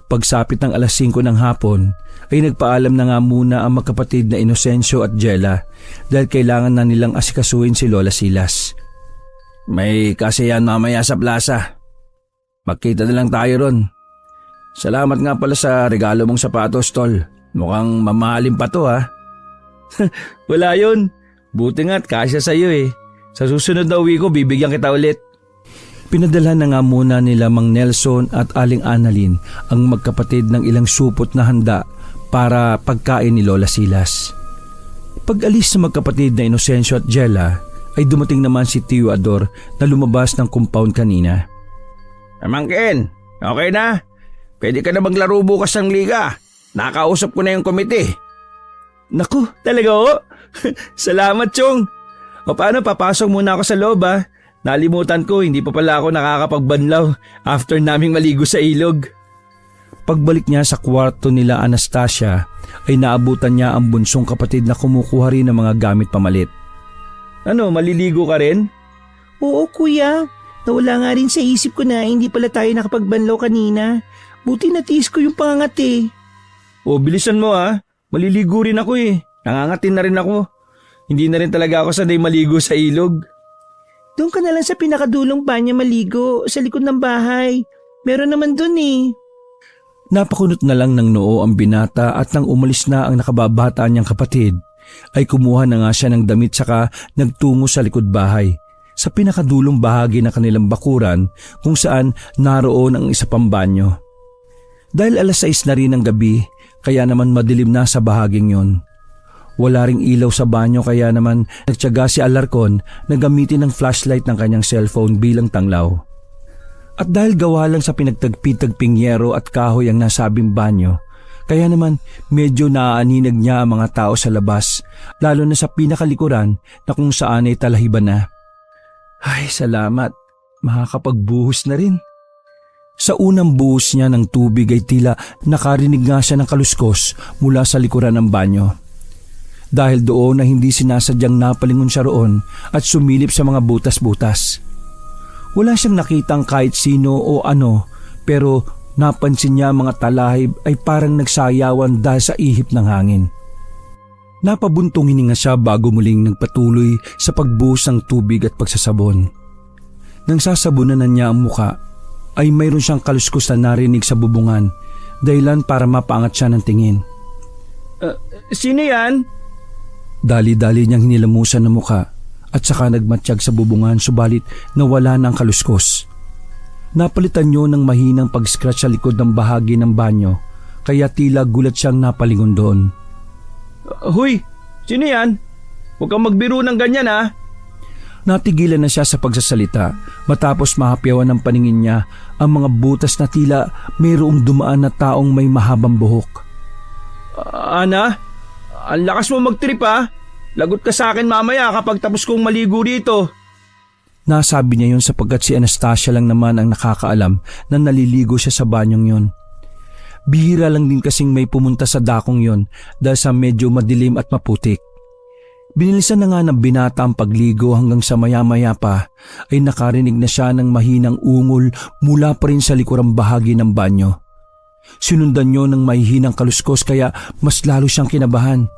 Pagsapit ng alas 5 ng hapon ay nagpaalam na nga muna ang magkapatid na Inocencio at Jella dahil kailangan na nilang asikasuhin si Lola Silas. May kasiyahan mamaya sa plaza. Magkita na lang tayo ron. Salamat nga pala sa regalo mong sapatos, Tol. Mukhang mamahalin pa to ha. Wala yun. Buti nga't kasya sa'yo Sa susunod na uwi ko, bibigyan kita ulit. Pinadala na nga muna nila Mang Nelson at Aling Annalyn ang magkapatid ng ilang supot na handa para pagkain ni Lola Silas. Pag-alis sa magkapatid na Inocencio at Jella, ay dumating naman si Tio Ador na lumabas ng compound kanina. Amangkin, okay na? Pwede ka na maglaro bukas ng liga. Nakausap ko na yung komite. Naku, talaga Salamat, Chong. O paano, papasok muna ako sa loob Nalimutan ko, hindi pa pala ako nakakapagbanlaw after naming maligo sa ilog. Pagbalik niya sa kwarto nila Anastasia, ay naabutan niya ang bunsong kapatid na kumukuha rin ng mga gamit pamalit. Ano, maliligo ka rin? Oo kuya, nawala nga rin sa isip ko na hindi pala tayo nakapagbanlaw kanina. Buti natiis ko yung pangangat O bilisan mo maliligo rin ako Nangangatin na rin ako. Hindi na rin talaga ako sanay maligo sa ilog. Doon ka na lang sa pinakadulong banyo maligo, sa likod ng bahay. Meron naman doon Napakunot na lang ng noo ang binata at nang umalis na ang nakababata niyang kapatid, ay kumuha na nga siya ng damit saka nagtungo sa likod bahay, sa pinakadulong bahagi ng kanilang bakuran kung saan naroon ang isa pang banyo. Dahil alas 6 na rin ng gabi, kaya naman madilim na sa bahaging yon. Wala ring ilaw sa banyo kaya naman nagtiyaga si Alarcon na gamitin ang flashlight ng kanyang cellphone bilang tanglaw. At dahil gawa lang sa pinagtagpitagping yero at kahoy ang nasabing banyo, kaya naman medyo naaaninag niya ang mga tao sa labas, lalo na sa pinakalikuran na kung saan ay talahiban na. Ay, salamat. Makakapagbuhos na rin. Sa unang buhos niya ng tubig ay tila nakarinig nga siya ng kaluskos mula sa likuran ng banyo. Dahil doon na hindi sinasadyang napalingon siya roon at sumilip sa mga butas-butas. Wala siyang nakitang kahit sino o ano, pero napansin niya mga talahib ay parang nagsayawan dahil sa ihip ng hangin. Napabuntong hininga siya bago muling nagpatuloy sa pagbuhos ng tubig at pagsasabon. Nang sasabunan na niya ang muka, ay mayroon siyang kaluskos na narinig sa bubungan, dahilan para mapaangat siya ng tingin. Sino yan? Dali-dali niyang hinilamusan ng muka at saka nagmatsyag sa bubungan subalit nawala ng kaluskos. Napalitan niyo ng mahinang pag-scratch sa likod ng bahagi ng banyo kaya tila gulat siyang napalingon doon. Huy, sino yan? Huwag kang magbiro ng ganyan ha. Natigilan na siya sa pagsasalita matapos mahapyawan ng paningin niya ang mga butas na tila mayroong dumaan na taong may mahabang buhok. Ana, ang lakas mo magtrip ha. Lagot ka sa akin mamaya kapag tapos kong maligo dito. Nasabi niya yun sapagkat si Anastasia lang naman ang nakakaalam na naliligo siya sa banyong yun. Bihira lang din kasing may pumunta sa dakong yun dahil sa medyo madilim at maputik. Binilisan na nga ng binata ang pagligo hanggang sa maya-maya pa ay nakarinig na siya ng mahinang ungol mula pa rin sa likurang bahagi ng banyo. Sinundan niyo ng mahihinang kaluskos kaya mas lalo siyang kinabahan.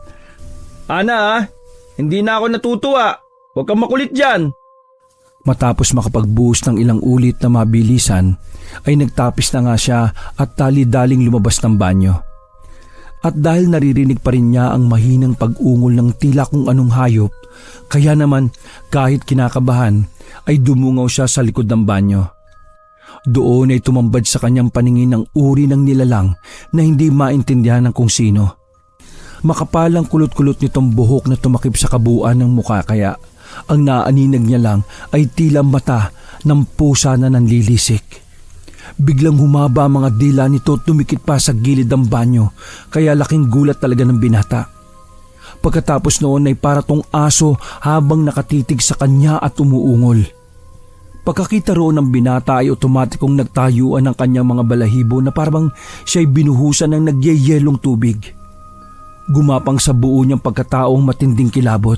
Ana, hindi na ako natutuwa. Huwag kang makulit dyan. Matapos makapagbuhos ng ilang ulit na mabilisan, ay nagtapis na nga siya at tali-daling lumabas ng banyo. At dahil naririnig pa rin niya ang mahinang pag-ungol ng tila kung anong hayop, kaya naman kahit kinakabahan ay dumungaw siya sa likod ng banyo. Doon ay tumambad sa kanyang paningin ang uri ng nilalang na hindi maintindihan ng kung sino. Makapalang kulot-kulot nitong buhok na tumakip sa kabuuan ng mukha kaya ang naaninag niya lang ay tila mata ng pusa na nanlilisik. Biglang humaba ang mga dila nito at tumikit pa sa gilid ng banyo kaya laking gulat talaga ng binata. Pagkatapos noon ay para tong aso habang nakatitig sa kanya at umuungol. Pagkakita roon ng binata ay otomatikong nagtayuan ang kanyang mga balahibo na parang siya'y binuhusan ng nagyayelong tubig. Gumapang sa buo niyang pagkataong matinding kilabot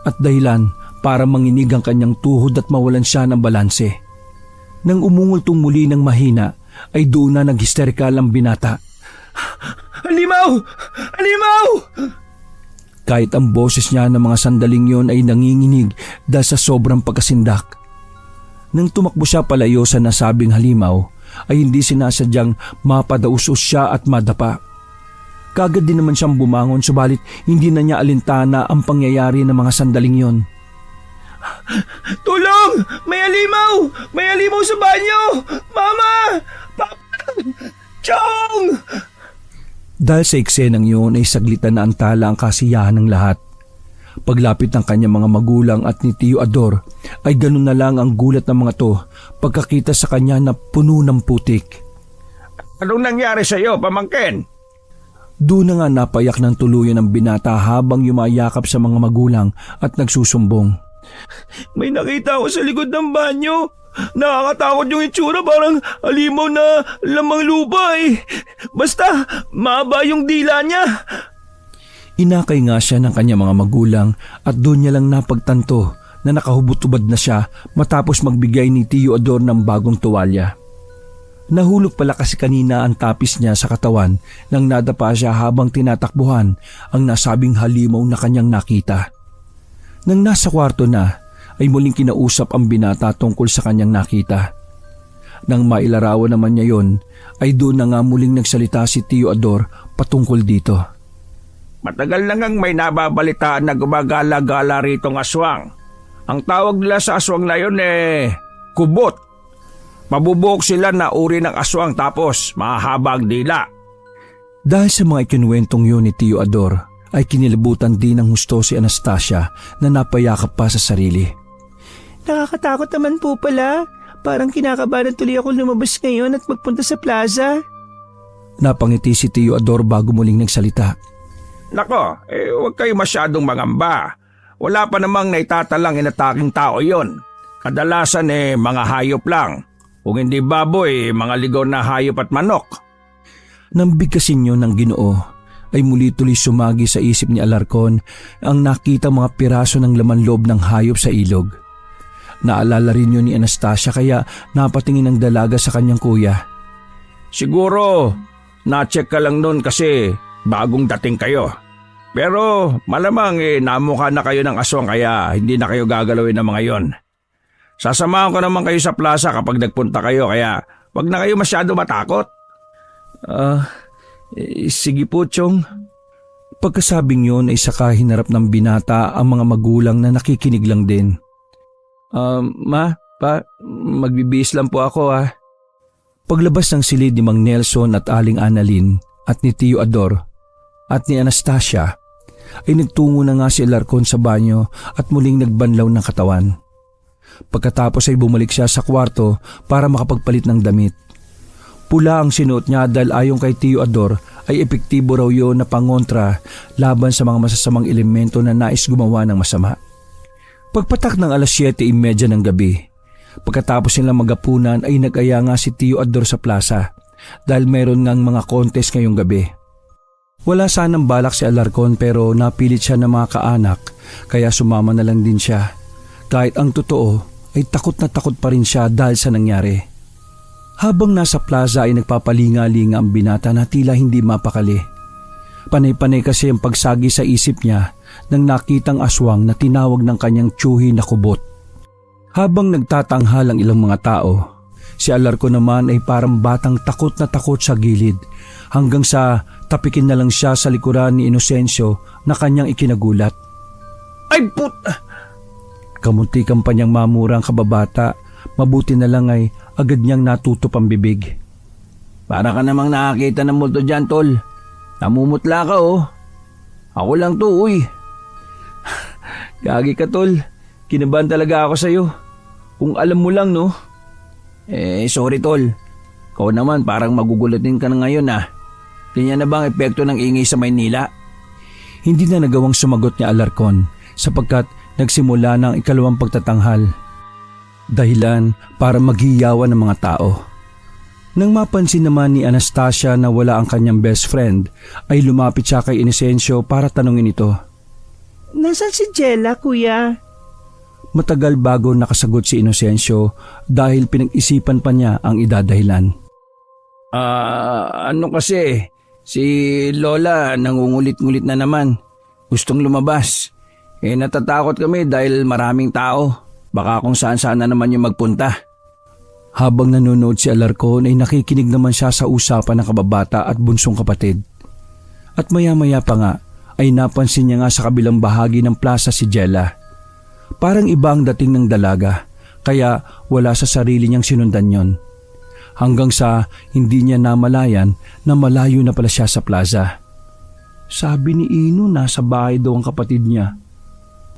at dahilan para manginig ang kanyang tuhod at mawalan siya ng balanse. Nang umungol tong muli ng mahina ay doon na naghisterikal ang binata. Halimaw! Halimaw! Kahit ang boses niya ng mga sandaling yon ay nanginginig dahil sa sobrang pagkasindak. Nang tumakbo siya palayo sa nasabing halimaw ay hindi sinasadyang mapadausos siya at madapa. Kagad din naman siyang bumangon subalit hindi na niya alintana ang pangyayari ng mga sandaling yon. Tulong! May halimaw! May halimaw sa banyo! Mama! Papa! Chong! Dahil sa eksenang yun ay saglitan na antala ang kasiyahan ng lahat. Paglapit ng kanyang mga magulang at ni Tio Ador ay ganun na lang ang gulat ng mga to pagkakita sa kanya na puno ng putik. Anong nangyari sa iyo, pamangkin? Doon na nga napayak ng tuluyan ng binata habang yumayakap sa mga magulang at nagsusumbong. May nakita ako sa likod ng banyo. Nakakatakot yung itsura, parang halimaw na lamang lupa eh. Basta, mahaba yung dila niya. Inakay nga siya ng kanyang mga magulang at doon niya lang napagtanto na nakahubot-ubad na siya matapos magbigay ni Tio Ador ng bagong tuwalya. Nahulog pala kasi kanina ang tapis niya sa katawan nang nadapa siya habang tinatakbuhan ang nasabing halimaw na kanyang nakita. Nang nasa kwarto na, ay muling kinausap ang binata tungkol sa kanyang nakita. Nang mailarawan naman niya yon, ay doon na nga muling nagsalita si Tio Ador patungkol dito. Matagal na ngang may nababalitaan na gumagala-gala ritong aswang. Ang tawag nila sa aswang na yun kubot. Mabubuhok sila na uri ng aswang tapos mahaba ang dila. Dahil sa mga ikinuwentong yun ni Tio Ador, ay kinilabutan din ng husto si Anastasia na napayakap pa sa sarili. Nakakatakot naman po pala. Parang kinakabahan tuloy ako lumabas ngayon at magpunta sa plaza. Napangiti si Tio Ador bago muling nagsalita. Nako, huwag kayo masyadong mangamba. Wala pa namang naitatalang inataking tao yon. Kadalasan mga hayop lang. Kung hindi baboy, mga ligaw na hayop at manok. Nang bigkasin yun ng Ginoo, ay muli tuloy sumagi sa isip ni Alarcon ang nakita mga piraso ng laman loob ng hayop sa ilog. Naalala rin yun ni Anastasia kaya napatingin ng dalaga sa kanyang kuya. Siguro, na-check ka lang nun kasi bagong dating kayo. Pero malamang namukha na kayo ng aswang kaya hindi na kayo gagalawin ng mga yon. Sasamahan ko naman kayo sa plaza kapag nagpunta kayo kaya wag na kayo masyado matakot. Sige po, Chong. Pagkasabing yun ay saka hinarap ng binata ang mga magulang na nakikinig lang din. Ma, pa, magbibihis lang po ako ah. Paglabas ng silid ni Mang Nelson at Aling Annalyn at ni Tio Ador at ni Anastasia ay nagtungo na nga si Alarcon sa banyo at muling nagbanlaw ng katawan. Pagkatapos ay bumalik siya sa kwarto para makapagpalit ng damit. Pula ang sinuot niya dahil ayon kay Tio Ador ay epektibo raw yun na pangontra laban sa mga masasamang elemento na nais gumawa ng masama. Pagpatak ng alas 7:30 ng gabi, pagkatapos nilang magapunan ay nag-aya nga si Tio Ador sa plaza dahil mayroon ngang mga contest ngayong gabi. Wala sanang balak si Alarcon pero napilit siya ng mga kaanak kaya sumama na lang din siya. Kahit ang totoo ay takot na takot pa rin siya dahil sa nangyari. Habang nasa plaza ay nagpapalinga-linga ang binata na tila hindi mapakali. Panay-panay kasi ang pagsagi sa isip niya nang nakitang aswang na tinawag ng kanyang tiyuhi na kubot. Habang nagtatanghal ang ilang mga tao, si Alarcon naman ay parang batang takot na takot sa gilid hanggang sa tapikin na lang siya sa likuran ni Inocencio na kanyang ikinagulat. Ay put! Kamuntikan pa niyang mamura ang kababata, mabuti na lang ay agad niyang natutop ang bibig. Para ka namang nakakita ng multo dyan, tol. Namumutla ka oh. Ako lang to, uy. Gagi ka, tol. Kinabahan talaga ako sa'yo. Kung alam mo lang, no? Sorry, tol. Ikaw naman parang magugulatin ka na ngayon ah. Ganyan na ba ang epekto ng ingay sa Maynila? Hindi na nagawang sumagot ni Alarcon sapagkat nagsimula ng ikalawang pagtatanghal. Dahilan para maghiyawan ng mga tao. Nang mapansin naman ni Anastasia na wala ang kanyang best friend, ay lumapit siya kay Inocencio para tanungin ito. Nasaan si Jella, kuya? Matagal bago nakasagot si Inocencio dahil pinag-isipan pa niya ang idadahilan. Ano kasi, si Lola nangungulit-ngulit na naman. Gustong lumabas. Natatakot kami dahil maraming tao. Baka kung saan-saan na naman yung magpunta. Habang nanonood si Alarcon ay nakikinig naman siya sa usapan ng kababata at bunsong kapatid. At maya-maya pa nga ay napansin niya nga sa kabilang bahagi ng plaza si Jella. Parang iba ang dating ng dalaga kaya wala sa sarili niyang sinundan yon. Hanggang sa hindi niya namalayan na malayo na pala siya sa plaza. Sabi ni Ino nasa bahay daw ang kapatid niya.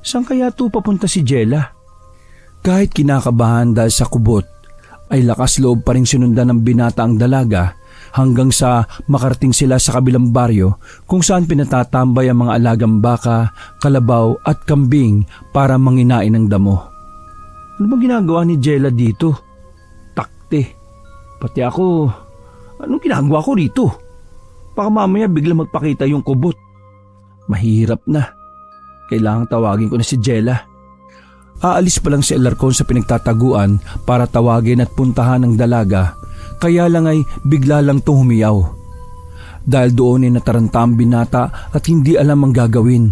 Saan kaya to papunta si Jella? Kahit kinakabahan dahil sa kubot, ay lakas loob pa rin sinundan ng binata ang dalaga hanggang sa makarating sila sa kabilang baryo kung saan pinatatambay ang mga alagang baka, kalabaw at kambing para manginain ng damo. Ano bang ginagawa ni Jella dito? Takte. Pati ako, anong ginagawa ko rito? Baka mamaya bigla magpakita yung kubot. Mahirap na. Kailangang tawagin ko na si Jella. Aalis pa lang si Alarcon sa pinagtataguan para tawagin at puntahan ng dalaga, kaya lang ay bigla lang itong humiyaw. Dahil doon ay nataranta ang binata at hindi alam ang gagawin.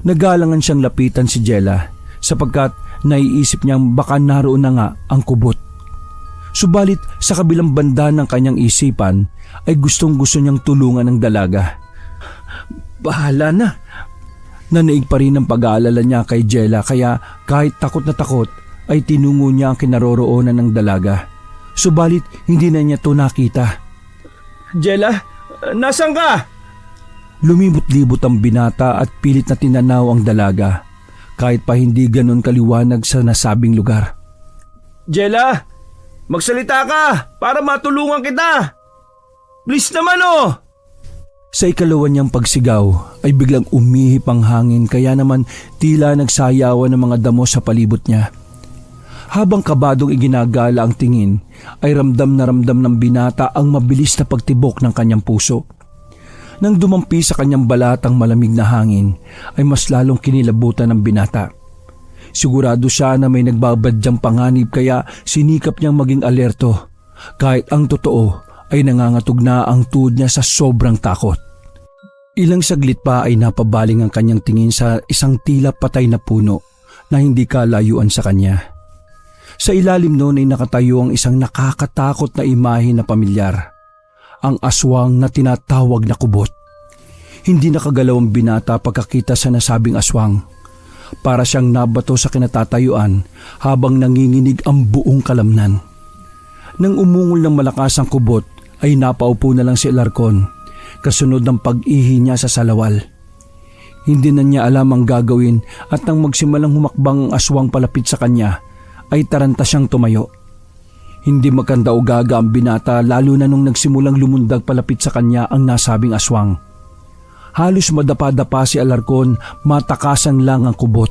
Nagalangan siyang lapitan si Jella sapagkat naiisip niyang baka naroon na nga ang kubot. Subalit sa kabilang banda ng kanyang isipan ay gustong-gusto niyang tulungan ng dalaga. Bahala na. Nanaig pa rin ang pag-aalala niya kay Jella kaya kahit takot na takot ay tinungo niya ang kinaroroonan ng dalaga. Subalit hindi na niya ito nakita. Jella, nasan ka? Lumibot-libot ang binata at pilit na tinanaw ang dalaga kahit pa hindi ganon kaliwanag sa nasabing lugar. Jella, magsalita ka para matulungan kita. Please naman oh! Sa ikalawa niyang pagsigaw ay biglang umihip ang hangin kaya naman tila nagsayawan ng mga damo sa palibot niya. Habang kabadong iginagala ang tingin ay ramdam na ramdam ng binata ang mabilis na pagtibok ng kanyang puso. Nang dumampi sa kanyang balat ang malamig na hangin ay mas lalong kinilabutan ng binata. Sigurado siya na may nagbabadyang panganib kaya sinikap niyang maging alerto kahit ang totoo ay nangangatog na ang tuhod niya sa sobrang takot. Ilang saglit pa ay napabaling ang kanyang tingin sa isang tila patay na puno na hindi kalayuan sa kanya. Sa ilalim noon ay nakatayo ang isang nakakatakot na imahe na pamilyar, ang aswang na tinatawag na kubot. Hindi nakagalaw ang binata pagkakita sa nasabing aswang. Para siyang nabato sa kinatatayuan habang nanginginig ang buong kalamnan. Nang umungol ng malakas ang kubot ay napaupo na lang si Alarcon kasunod ng pag-ihi niya sa salawal. Hindi na niya alam ang gagawin at nang magsimulang humakbang ang aswang palapit sa kanya ay taranta siyang tumayo. Hindi magkanda o gaga ang binata lalo na nung nagsimulang lumundag palapit sa kanya ang nasabing aswang. Halos madapa-dapa si Alarcon, matakasan lang ang kubot.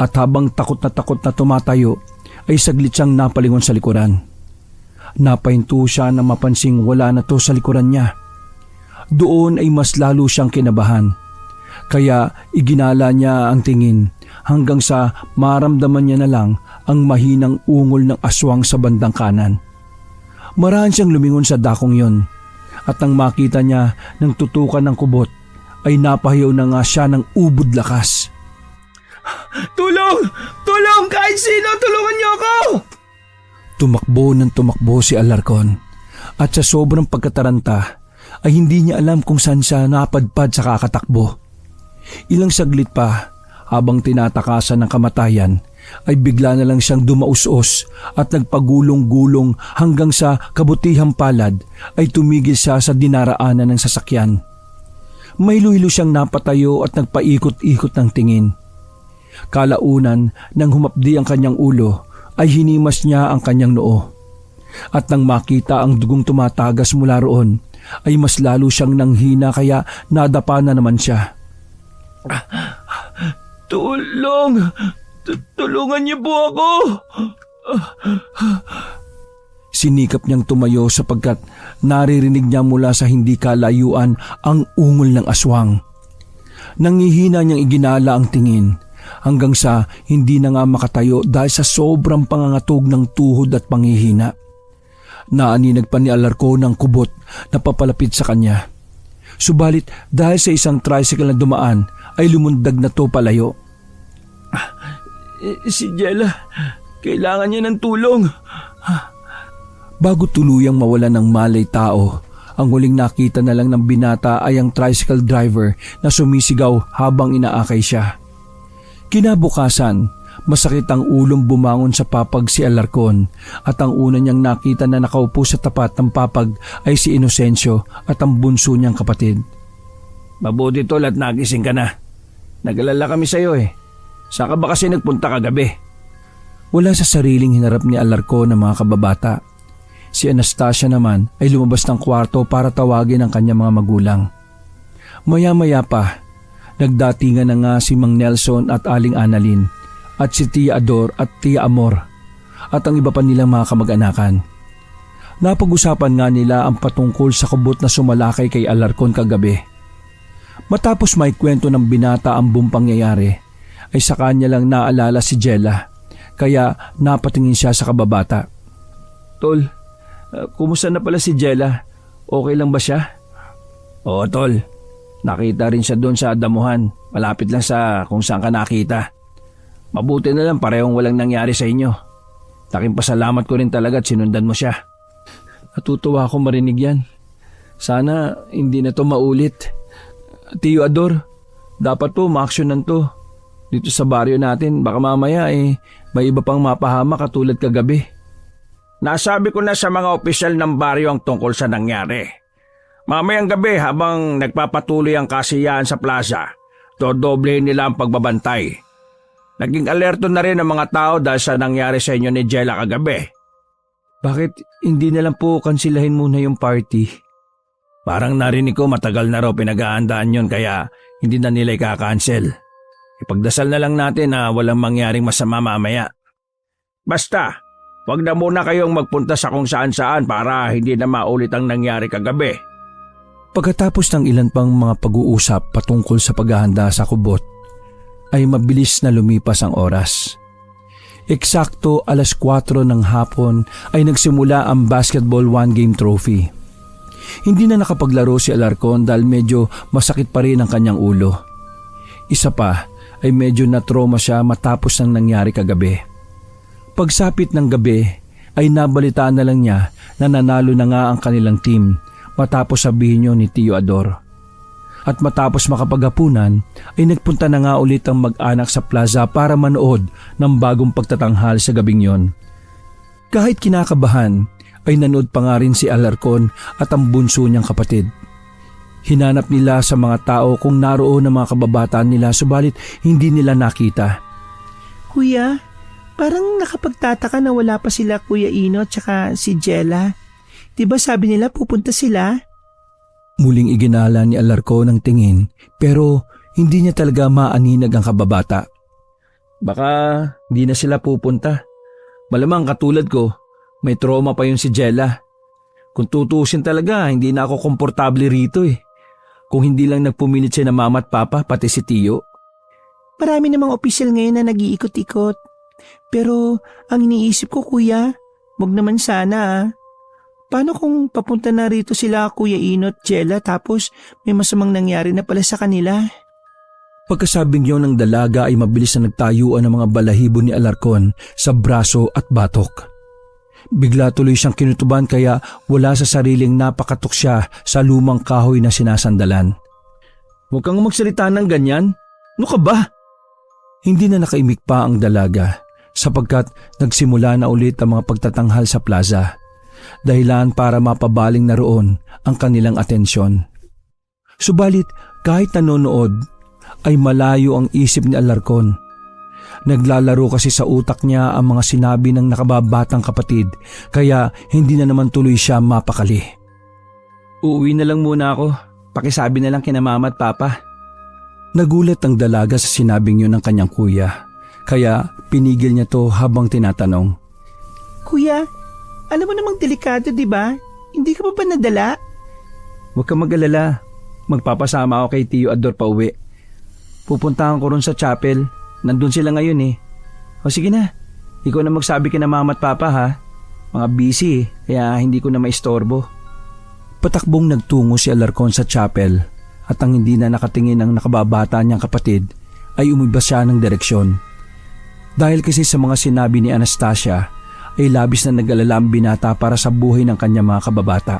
At habang takot na tumatayo ay saglit siyang napalingon sa likuran. Napahinto siya na mapansing wala na to sa likuran niya. Doon ay mas lalo siyang kinabahan. Kaya iginala niya ang tingin hanggang sa maramdaman niya na lang ang mahinang ungol ng aswang sa bandang kanan. Marahan siyang lumingon sa dakong yon at nang makita niya ng tutukan ng kubot ay napahiyaw na nga siya ng ubod lakas. Tulong! Tulong! Kahit sino, tulungan niyo ako! Tumakbo si Alarcon at sa sobrang pagkataranta ay hindi niya alam kung saan siya napadpad sa kakatakbo. Ilang saglit pa habang tinatakasan ng kamatayan ay bigla na lang siyang dumaus-os at nagpagulong-gulong hanggang sa kabutihang palad ay tumigil siya sa dinaraanan ng sasakyan. May hilo siyang napatayo at nagpaikot-ikot ng tingin. Kalaunan nang humapdi ang kanyang ulo ay hinimas niya ang kanyang noo. At nang makita ang dugong tumatagas mula roon ay mas lalo siyang nanghina kaya nadapa na naman siya. Tulong! Tulungan niyo po ako! Sinikap niyang tumayo sapagkat naririnig niya mula sa hindi kalayuan ang ungol ng aswang. Nangihina niyang iginala ang tingin hanggang sa hindi na nga makatayo dahil sa sobrang pangangatog ng tuhod at panghihina. Naaninag pa ni Alarcon ng kubot na papalapit sa kanya. Subalit dahil sa isang tricycle na dumaan ay lumundag na to palayo. Si Jella, kailangan niya ng tulong. Bago tuluyang mawala ng malay tao, ang huling nakita na lang ng binata ay ang tricycle driver na sumisigaw habang inaakay siya. Kinabukasan, masakit ang ulong bumangon sa papag si Alarcon at ang una niyang nakita na nakaupo sa tapat ng papag ay si Inocencio at ang bunso niyang kapatid. Mabuti tol at nagising ka na. Nag-alala kami sa iyo eh. Saan ka ba kasi nagpunta kagabi? Wala sa sariling hinarap ni Alarcon ng mga kababata. Si Anastasia naman ay lumabas ng kwarto para tawagin ang kanyang mga magulang. Maya-maya pa, nagdatingan na nga si Mang Nelson at Aling Annalyn at si Tia Ador at Tia Amor at ang iba pa nilang mga kamag-anakan. Napag-usapan nga nila ang patungkol sa kubot na sumalakay kay Alarcon kagabi. Matapos may kwento ng binata ang buong pangyayari, ay sa kanya lang naalala si Jella, kaya napatingin siya sa kababata. Tol, kumusta na pala si Jella? Okay lang ba siya? Oo tol, nakita rin siya doon sa damuhan, malapit lang sa kung saan ka nakita. Mabuti na lang parehong walang nangyari sa inyo. Laking pasalamat ko rin talaga at sinundan mo siya. Natutuwa ako marinig yan. Sana hindi na to maulit. Tio Ador, dapat po maaksyonan to. Dito sa baryo natin, baka mamaya may iba pang mapahama katulad kagabi. Nasabi ko na sa mga opisyal ng baryo ang tungkol sa nangyari. Mamayang gabi habang nagpapatuloy ang kasiyahan sa plaza, dodoblehin nila ang pagbabantay. Naging alerto na rin ang mga tao dahil sa nangyari sa inyo ni Jella kagabi. Bakit hindi na lang po kansilahin muna yung party? Parang narinig ko matagal na raw pinag-aandaan yun kaya hindi na nila ikakancel. Ipagdasal na lang natin na walang mangyaring masama mamaya. Basta, wag na muna kayong magpunta sa kung saan-saan para hindi na maulit ang nangyari kagabi. Pagkatapos ng ilan pang mga pag-uusap patungkol sa paghahanda sa kubot, ay mabilis na lumipas ang oras. Eksakto 4:00 ng hapon ay nagsimula ang basketball one-game trophy. Hindi na nakapaglaro si Alarcon dahil medyo masakit pa rin ang kanyang ulo. Isa pa ay medyo na-trauma siya matapos ng nangyari kagabi. Pagsapit ng gabi ay nabalitaan na lang niya na nanalo na nga ang kanilang team matapos sabihin niyo ni Tio Ador. At matapos makapaghapunan ay nagpunta na nga ulit ang mag-anak sa plaza para manood ng bagong pagtatanghal sa gabing yon. Kahit kinakabahan ay nanood pa nga rin si Alarcon at ang bunso niyang kapatid. Hinanap nila sa mga tao kung naroon ang mga kababataan nila subalit hindi nila nakita. Kuya, parang nakapagtataka na wala pa sila Kuya Ino at saka si Jella. Diba sabi nila pupunta sila? Muling iginala ni Alarcon ng tingin pero hindi niya talaga maaninag ang kababata. Baka di na sila pupunta. Malamang katulad ko, may trauma pa yun si Jella. Kung tutusin talaga, hindi na ako komportable rito eh. Kung hindi lang nagpumilit siya na mama at papa, pati si Tio. Marami namang opisyal ngayon na nag-iikot-ikot. Pero ang iniisip ko kuya, wag naman sana ah. Paano kung papunta na rito sila Kuya Ino at Jella tapos may masamang nangyari na pala sa kanila? Pagkasabing yon ng dalaga ay mabilis na nagtayuan ng mga balahibo ni Alarcon sa braso at batok. Bigla tuloy siyang kinutuban kaya wala sa sariling napakatok siya sa lumang kahoy na sinasandalan. Huwag kang magsalita ng ganyan. Ano ka ba? Hindi na nakaimik pa ang dalaga sapagkat nagsimula na ulit ang mga pagtatanghal sa plaza. Dahilan para mapabaling na roon ang kanilang atensyon. Subalit kahit nanonood ay malayo ang isip ni Alarcon. Naglalaro kasi sa utak niya ang mga sinabi ng nakababatang kapatid kaya hindi na naman tuloy siya mapakali. Uuwi na lang muna ako. Pakisabi na lang kina mama at papa. Nagulat ang dalaga sa sinabing yun ng kanyang kuya kaya pinigil niya to habang tinatanong. Kuya, alam mo namang delikado, di ba? Hindi ka pa ba nadala? Huwag kang mag-alala. Magpapasama ako kay Tio Ador pa uwi. Pupuntahan ko ron sa chapel. Nandun sila ngayon eh. O sige na. Ikaw na magsabi kina mama at papa ha. Mga busy eh, kaya hindi ko na maistorbo. Patakbong nagtungo si Alarcon sa chapel at ang hindi na nakatingin ang nakababata niyang kapatid ay umibas siya ng direksyon. Dahil kasi sa mga sinabi ni Anastasia ay labis na nag-alala ang binata para sa buhay ng kanyang mga kababata.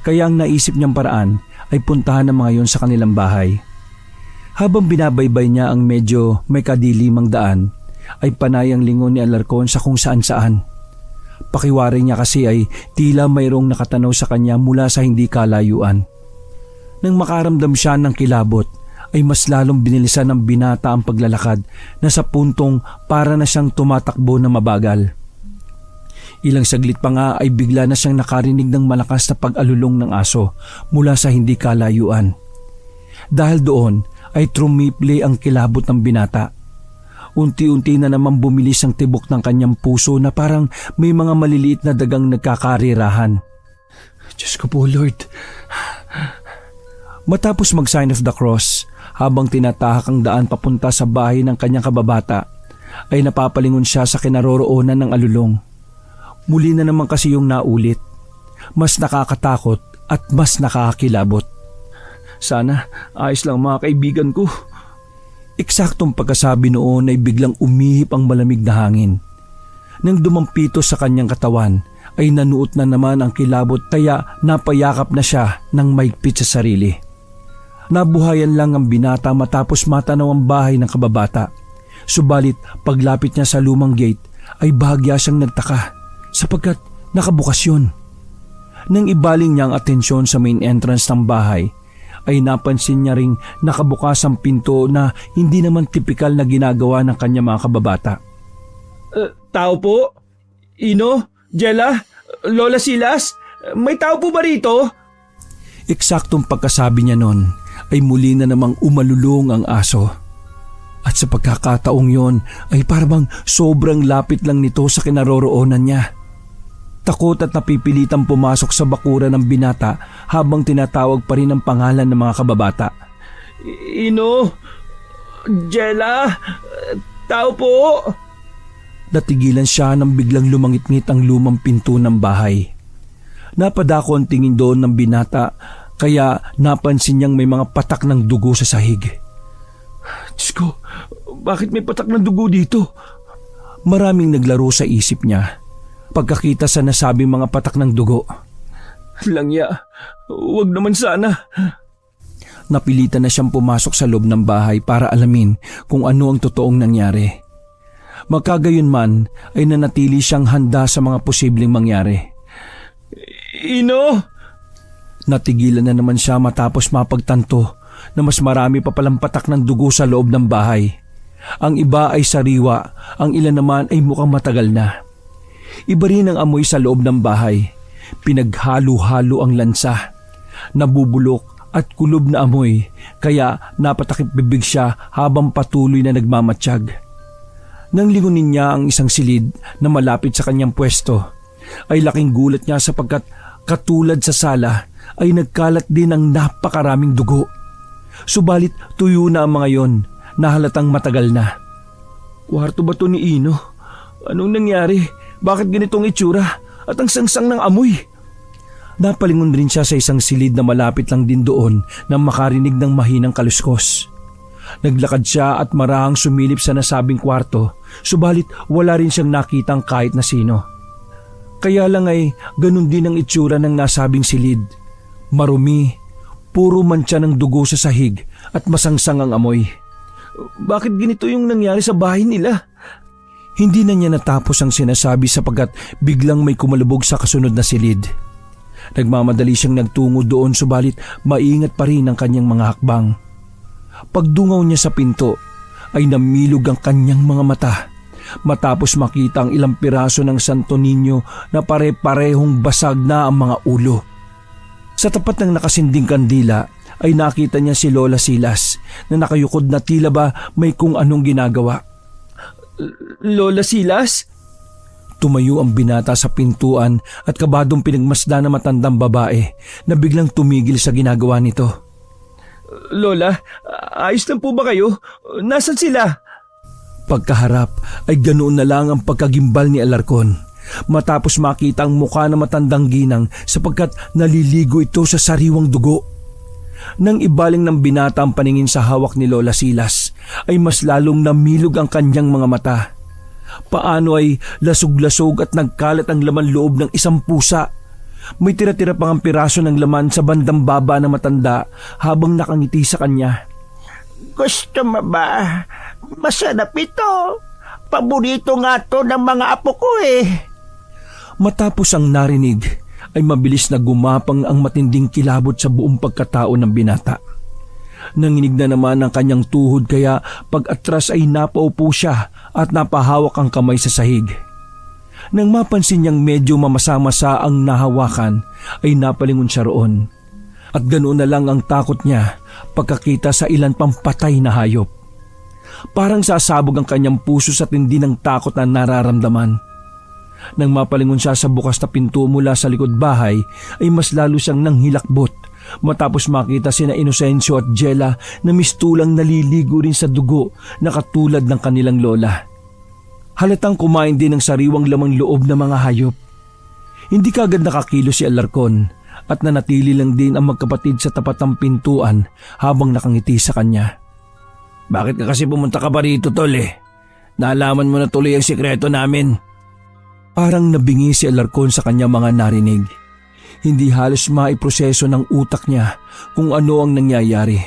Kaya ang naisip niyang paraan ay puntahan ng mga yon sa kanilang bahay. Habang binabaybay niya ang medyo may kadilimang daan, ay panay ang lingon ni Alarcon sa kung saan-saan. Pakiwari niya kasi ay tila mayroong nakatanaw sa kanya mula sa hindi kalayuan. Nang makaramdam siya ng kilabot, ay mas lalong binilisan ng binata ang paglalakad na sa puntong para na siyang tumatakbo na mabagal. Ilang saglit pa nga ay bigla na siyang nakarinig ng malakas na pag-alulong ng aso mula sa hindi kalayuan. Dahil doon ay trumipli ang kilabot ng binata. Unti-unti na naman bumilis ang tibok ng kanyang puso na parang may mga maliliit na dagang nagkakarirahan. Diyos ko po Lord. Matapos mag-sign of the cross, habang tinatahak ang daan papunta sa bahay ng kanyang kababata, ay napapalingon siya sa kinaroroonan ng alulong. Muli na naman kasi yung naulit. Mas nakakatakot at mas nakakakilabot. Sana ayos lang mga kaibigan ko. Eksaktong pagkasabi noon ay biglang umihip ang malamig na hangin. Nang dumampito sa kanyang katawan ay nanuot na naman ang kilabot kaya napayakap na siya ng maigpit sa sarili. Nabuhayan lang ang binata matapos matanaw ang bahay ng kababata. Subalit paglapit niya sa lumang gate ay bahagya siyang nagtaka sapagkat nakabukas yun. Nang ibaling niya ang atensyon sa main entrance ng bahay, ay napansin niya ring nakabukas ang pinto na hindi naman tipikal na ginagawa ng kanyang mga kababata. Tao po? Ino? Jella? Lola Silas? May tao po ba rito? Eksaktong pagkasabi niya nun ay muli na namang umalulong ang aso. At sa pagkakataong yon ay parang sobrang lapit lang nito sa kinaroroonan niya. Takot at napipilitang pumasok sa bakuran ng binata habang tinatawag pa rin ang pangalan ng mga kababata. Ino? Jella? Tao po? Natigilan siya nang biglang lumangit-ngit ang lumang pinto ng bahay. Napadako ang tingin doon ng binata kaya napansin niyang may mga patak ng dugo sa sahig. Diyos ko, bakit may patak ng dugo dito? Maraming naglaro sa isip niya pagkakita sa nasabing mga patak ng dugo. Langya, huwag naman sana. Napilitan na siyang pumasok sa loob ng bahay para alamin kung ano ang totoong nangyari. Magkagayunman ay nanatili siyang handa sa mga posibleng mangyari. Ino! Natigilan na naman siya matapos mapagtanto na mas marami pa palang patak ng dugo sa loob ng bahay. Ang iba ay sariwa, ang ilan naman ay mukhang matagal na. Iba rin ang amoy sa loob ng bahay. Pinaghalo-halo ang lansa. Nabubulok at kulob na amoy, kaya napatakip bibig siya habang patuloy na nagmamatsyag. Nang lingunin niya ang isang silid na malapit sa kanyang pwesto, ay laking gulat niya sapagkat katulad sa sala ay nagkalat din ang napakaraming dugo. Subalit tuyo na ang mga yon na halatang matagal na. Kwarto ba to ni Ino? Anong nangyari? Bakit ganitong itsura? At ang sangsang ng amoy? Napalingon rin siya sa isang silid na malapit lang din doon nang makarinig ng mahinang kaluskos. Naglakad siya at marahang sumilip sa nasabing kwarto, subalit wala rin siyang nakitang kahit na sino. Kaya lang ay ganun din ang itsura ng nasabing silid. Marumi, puro mantsa ng dugo sa sahig at masangsang ang amoy. Bakit ganito yung nangyari sa bahay nila? Hindi na niya natapos ang sinasabi sapagkat biglang may kumalubog sa kasunod na silid. Nagmamadali siyang nagtungo doon subalit maingat pa rin ang kanyang mga hakbang. Pagdungaw niya sa pinto ay namilog ang kanyang mga mata matapos makita ang ilang piraso ng Santo Niño na pare-parehong basag na ang mga ulo. Sa tapat ng nakasinding kandila ay nakita niya si Lola Silas na nakayukod na tila ba may kung anong ginagawa. Lola Silas? Tumayo ang binata sa pintuan at kabadong pinagmasdan na matandang babae na biglang tumigil sa ginagawa nito. Lola, ayos lang po ba kayo? Nasaan sila? Pagkaharap ay ganoon na lang ang pagkagimbal ni Alarcon matapos makita ang mukha na matandang ginang sapagkat naliligo ito sa sariwang dugo. Nang ibaling ng binata ang paningin sa hawak ni Lola Silas ay mas lalong namilog ang kanyang mga mata. Paano ay lasog-lasog at nagkalat ang laman loob ng isang pusa. May tira-tira pang ang piraso ng laman sa bandang baba na matanda habang nakangiti sa kanya. Gusto mo ba? Masarap ito. Paborito nga to ng mga apo ko eh. Matapos ang narinig ay mabilis na gumapang ang matinding kilabot sa buong pagkatao ng binata. Nanginig na naman ang kanyang tuhod kaya pag-atras ay napaupo siya at napahawak ang kamay sa sahig. Nang mapansin niyang medyo mamasa-masa ang nahawakan ay napalingon siya roon. At ganoon na lang ang takot niya pagkakita sa ilan pang patay na hayop. Parang sasabog ang kanyang puso sa tindi ng takot na nararamdaman. Nang mapalingon siya sa bukas na pinto mula sa likod bahay ay mas lalo siyang nanghilakbot matapos makita sina Inocencio at Jela na mistulang naliligo rin sa dugo na katulad ng kanilang lola. Halatang kumain din ng sariwang lamang loob ng mga hayop. Hindi kaagad nakakilo si Alarcon at nanatili lang din ang magkapatid sa tapat ng pintuan habang nakangiti sa kanya. Bakit ka kasi pumunta ka pa rito, Tol Naalaman mo na tuloy ang sikreto namin. Parang nabingi si Alarcon sa kanya mga narinig. Hindi halos maiproseso ng utak niya kung ano ang nangyayari.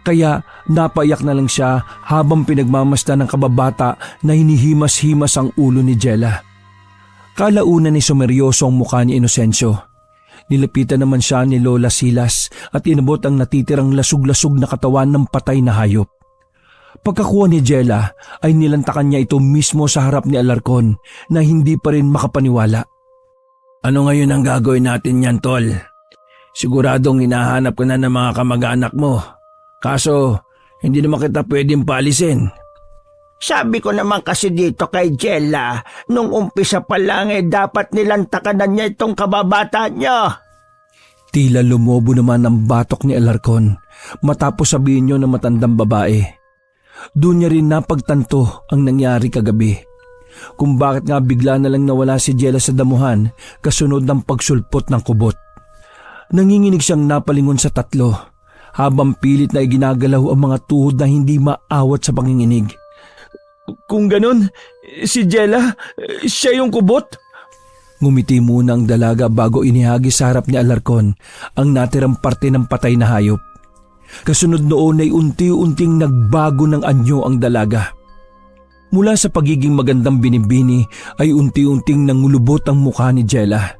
Kaya napaiyak na lang siya habang pinagmamasdan ng kababata na hinihimas-himas ang ulo ni Jela. Kalaunan ni sumeryoso ang mukha ni Inocencio. Nilapitan naman siya ni Lola Silas at inabot ang natitirang lasug-lasug na katawan ng patay na hayop. Pagkakuha ni Jela ay nilantakan niya ito mismo sa harap ni Alarcon na hindi pa rin makapaniwala. Ano ngayon ang gagawin natin yan, Tol? Siguradong hinahanap ka na ng mga kamag-anak mo. Kaso, hindi naman kita pwedeng paalisin. Sabi ko naman kasi dito kay Jela, nung umpisa pa lang dapat nilantakan na niya itong kababata niya. Tila lumobo naman ang batok ni Alarcon matapos sabihin niyo ng matandang babae. Doon niya rin napagtanto ang nangyari kagabi. Kung bakit nga bigla na lang nawala si Jela sa damuhan kasunod ng pagsulpot ng kubot. Nanginginig siyang napalingon sa tatlo habang pilit na iginagalaw ang mga tuhod na hindi maawat sa panginginig. Kung ganun, si Jela, siya yung kubot? Ngumiti muna ang dalaga bago inihagi sa harap ni Alarcon ang natirang parte ng patay na hayop. Kasunod noon ay unti-unting nagbago ng anyo ang dalaga. Mula sa pagiging magandang binibini ay unti-unting nangulubot ang mukha ni Jella.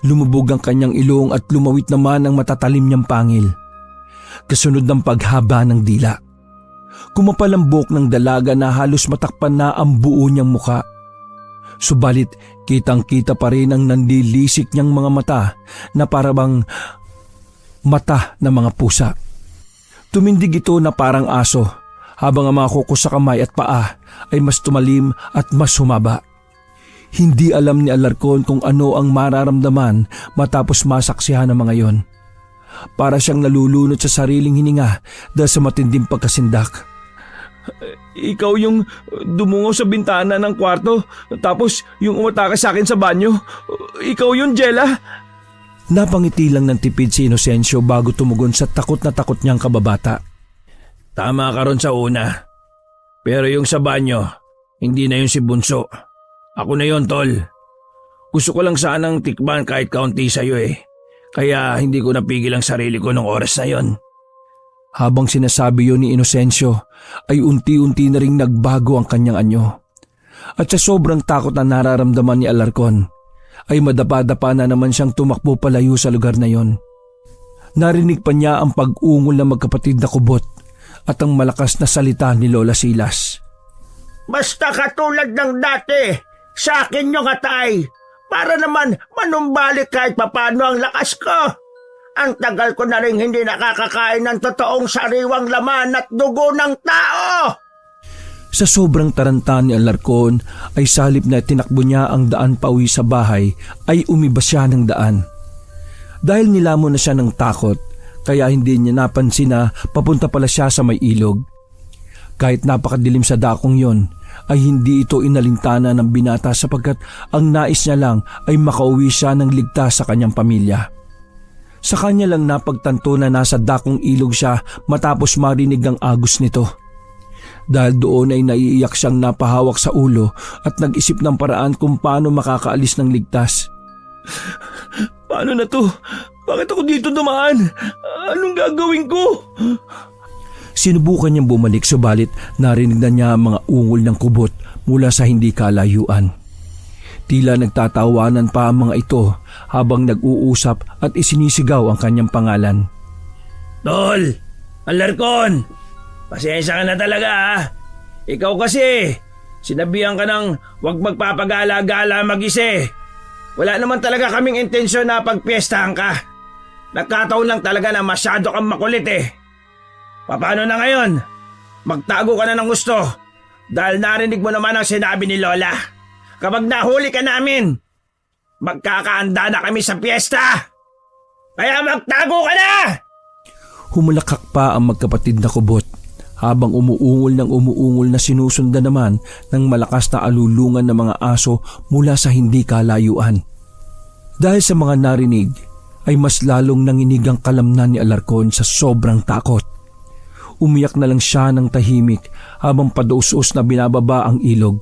Lumubog ang kanyang ilong at lumawit naman ang matatalim niyang pangil. Kasunod ng paghaba ng dila. Kumapal ang buhok ng dalaga na halos matakpan na ang buo niyang mukha. Subalit kitang-kita pa rin ang nanlilisik niyang mga mata na parabang mata ng mga pusa. Tumindig ito na parang aso habang ang mga kuko sa kamay at paa ay mas tumalim at mas humaba. Hindi alam ni Alarcon kung ano ang mararamdaman matapos masaksihan ng mga yon. Para siyang nalulunod sa sariling hininga dahil sa matinding pagkasindak. Ikaw yung dumungaw sa bintana ng kwarto tapos yung umatake sa akin sa banyo. Ikaw yun, Jella. Napangiti lang ng tipid si Inocencio bago tumugon sa takot na takot niyang kababata. Tama ka ron sa una. Pero yung sa banyo, hindi na yun si Bunso. Ako na yun, Tol. Gusto ko lang sanang tikman kahit kaunti sa'yo eh. Kaya hindi ko napigil ang sarili ko nung oras na yon. Habang sinasabi yun ni Inocencio, ay unti-unti na ring nagbago ang kanyang anyo. At sa sobrang takot na nararamdaman ni Alarcon, ay madapa-dapa na naman siyang tumakbo palayo sa lugar na yon. Narinig pa niya ang pag-ungol ng magkapatid na kubot at ang malakas na salita ni Lola Silas. Basta katulad ng dati, sa akin yung atay. Para naman manumbalik kahit papano ang lakas ko. Ang tagal ko na rin hindi nakakakain ng totoong sariwang laman at dugo ng tao. Sa sobrang taranta ni Alarcon ay salip na tinakbo niya ang daan pauwi sa bahay ay umiba siya ng daan. Dahil nilamon na siya ng takot kaya hindi niya napansin na papunta pala siya sa may ilog. Kahit napakadilim sa dakong yon ay hindi ito inalintana ng binata sapagkat ang nais niya lang ay makauwi siya ng ligtas sa kanyang pamilya. Sa kanya lang napagtanto na nasa dakong ilog siya matapos marinig ang agos nito. Dahil doon ay naiiyak siyang napahawak sa ulo at nag-isip ng paraan kung paano makakaalis ng ligtas. Paano na to? Bakit ako dito dumaan? Anong gagawin ko? Sinubukan niyang bumalik subalit narinig na niya ang mga ungol ng kubot mula sa hindi kalayuan. Tila nagtatawanan pa ang mga ito habang nag-uusap at isinisigaw ang kanyang pangalan. Tol! Alarcon! Pasensya ka na talaga ha. Ikaw kasi, sinabihan ka ng huwag magpapagala-gala mag-isa. Wala naman talaga kaming intensyon na pagpiestahan ka. Nagkataon lang talaga na masyado kang makulit eh. Paano na ngayon? Magtago ka na ng gusto dahil narinig mo naman ang sinabi ni Lola. Kapag nahuli ka namin, magkakaanda na kami sa piyesta. Kaya magtago ka na! Humulakak pa ang magkapatid na kubot habang umuungol na sinusundan naman ng malakas na alulungan ng mga aso mula sa hindi kalayuan. Dahil sa mga narinig ay mas lalong nanginig ang kalamnan ni Alarcon sa sobrang takot. Umiyak na lang siya ng tahimik habang padaus-us na binababa ang ilog.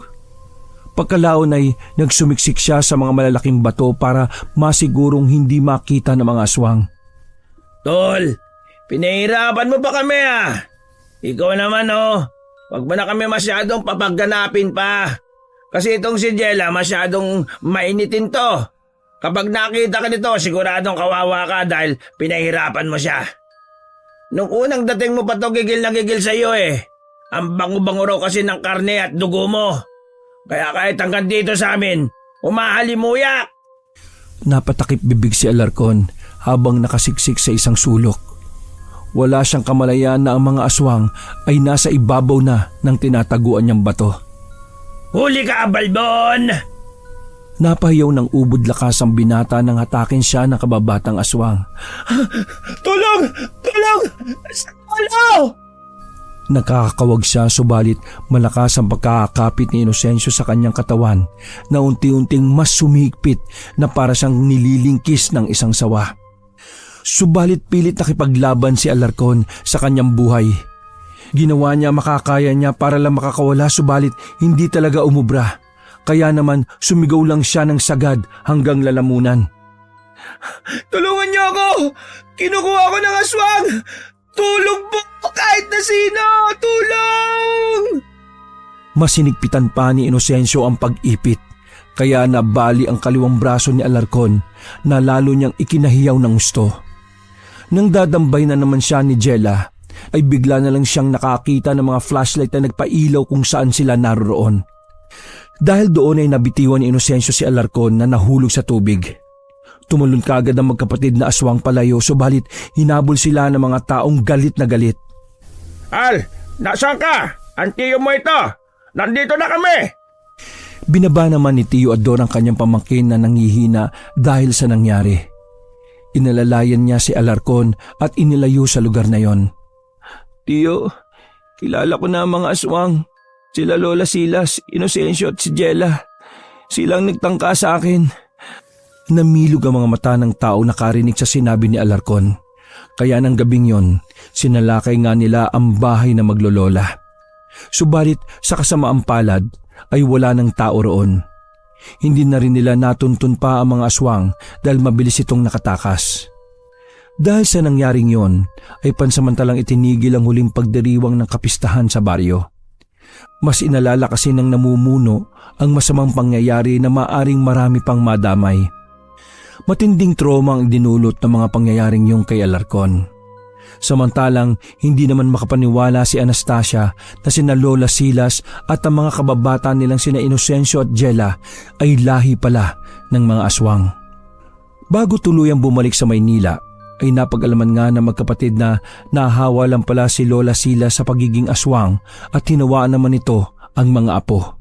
Pagkalaon ay nagsumiksik siya sa mga malalaking bato para masigurong hindi makita ng mga aswang. Tol, pinahirapan mo pa kami ah. Ikaw naman oh, wag mo na kami masyadong papagganapin pa. Kasi itong si Jella masyadong mainitin to. Kapag nakita ka nito, siguradong kawawa ka dahil pinahirapan mo siya. Nung unang dating mo pa to gigil na gigil sa iyo eh. Ang bango-bango raw kasi ng karne at dugo mo. Kaya kahit hanggang dito sa amin, umahalimuyak. Napatakip bibig si Alarcon habang nakasiksik sa isang sulok. Wala siyang kamalayan na ang mga aswang ay nasa ibabaw na ng tinataguan niyang bato. Huli ka, Balbon! Napahiyaw ng ubod lakas ang binata nang hatakin siya ng kababatang aswang. Tulong! Tulong! Tulong! Nakakawag siya subalit malakas ang pagkakapit ni Inocencio sa kanyang katawan na unti-unting mas sumigpit na para siyang nililingkis ng isang sawa. Subalit pilit nakipaglaban si Alarcon sa kanyang buhay. Ginawa niya makakaya niya para lang makakawala subalit hindi talaga umubra. Kaya naman sumigaw lang siya ng sagad hanggang lalamunan. Tulungan niyo ako! Kinukuha ako ng aswang! Tulong po! Kahit na sino! Tulong! Masinigpitan pa ni Inocencio ang pag-ipit, kaya nabali ang kaliwang braso ni Alarcon na lalo niyang ikinahiyaw ng gusto. Nang dadambay na naman siya ni Jella, ay bigla na lang siyang nakakita ng mga flashlight na nagpailaw kung saan sila naroon. Dahil doon ay nabitiwan ni Inocencio si Alarcon na nahulog sa tubig. Tumalon kaagad ang magkapatid na aswang palayo, subalit hinabol sila ng mga taong galit na galit. Al, nasaan ka? Antiyo mo ito. Nandito na kami. Binaba naman ni Tio Ador ang kanyang pamangkin na nangihina dahil sa nangyari. Inalalayan niya si Alarcon at inilayo sa lugar na yon. Tiyo, kilala ko na ang mga aswang. Sila Lola Silas, Inocencio at si Jella. Silang nagtangka sa akin. Namilog ang mga mata ng tao nakarinig sa sinabi ni Alarcon. Kaya ng gabing yon, sinalakay nga nila ang bahay na maglolola. Subalit sa kasamaang palad ay wala ng tao roon. Hindi na rin nila natuntun pa ang mga aswang dahil mabilis itong nakatakas. Dahil sa nangyaring yon, ay pansamantalang itinigil ang huling pagdiriwang ng kapistahan sa baryo. Mas inalala kasi ng namumuno ang masamang pangyayari na maaring marami pang madamay. Matinding trauma ang dinulot ng mga pangyayaring yung kay Alarcon. Samantalang hindi naman makapaniwala si Anastasia na sina Lola Silas at ang mga kababata nilang sina Inocencio at Jella ay lahi pala ng mga aswang. Bago tuluyang bumalik sa Maynila, ay napag-alaman nga ng magkapatid na nahawa lang pala si Lola Silas sa pagiging aswang at hinawaan naman ito ang mga apo.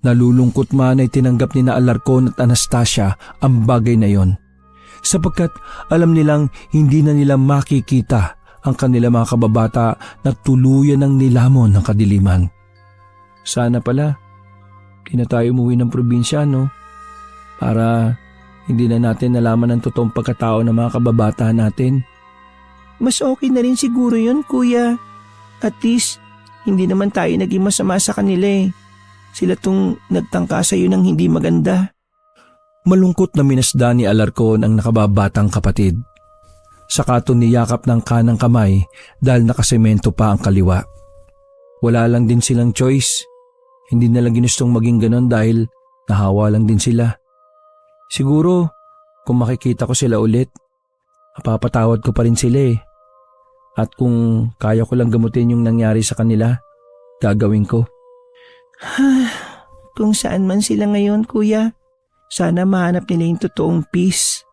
Nalulungkot man ay tinanggap ni na Alarcon at Anastasia ang bagay na yon, sapagkat alam nilang hindi na nila makikita ang kanila mga kababata na tuluyan ng nilamon ng kadiliman. Sana pala, di na tayo umuwi ng probinsya, no? Para hindi na natin nalaman ang totoong pagkatao ng mga kababata natin. Mas okay na rin siguro yun, kuya. At least, hindi naman tayo naging masama sa kanila eh. Sila tong nagtangka sa iyo ng hindi maganda. Malungkot na minasda ni Alarcon ang nakababatang kapatid. Saka ito niyakap ng kanang kamay dahil nakasemento pa ang kaliwa. Wala lang din silang choice. Hindi na lang ginustong maging ganon dahil nahawa lang din sila. Siguro, kung makikita ko sila ulit, mapapatawad ko pa rin sila eh. At kung kaya ko lang gamutin yung nangyari sa kanila, gagawin ko. Kung saan man sila ngayon, kuya, sana mahanap nila yung totoong peace.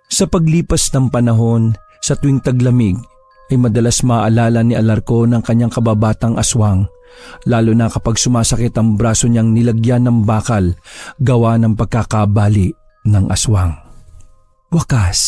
Sa paglipas ng panahon, sa tuwing taglamig, ay madalas maaalala ni Alarcon ang kanyang kababatang aswang, lalo na kapag sumasakit ang braso niyang nilagyan ng bakal gawa ng pagkakabali ng aswang. Wakas.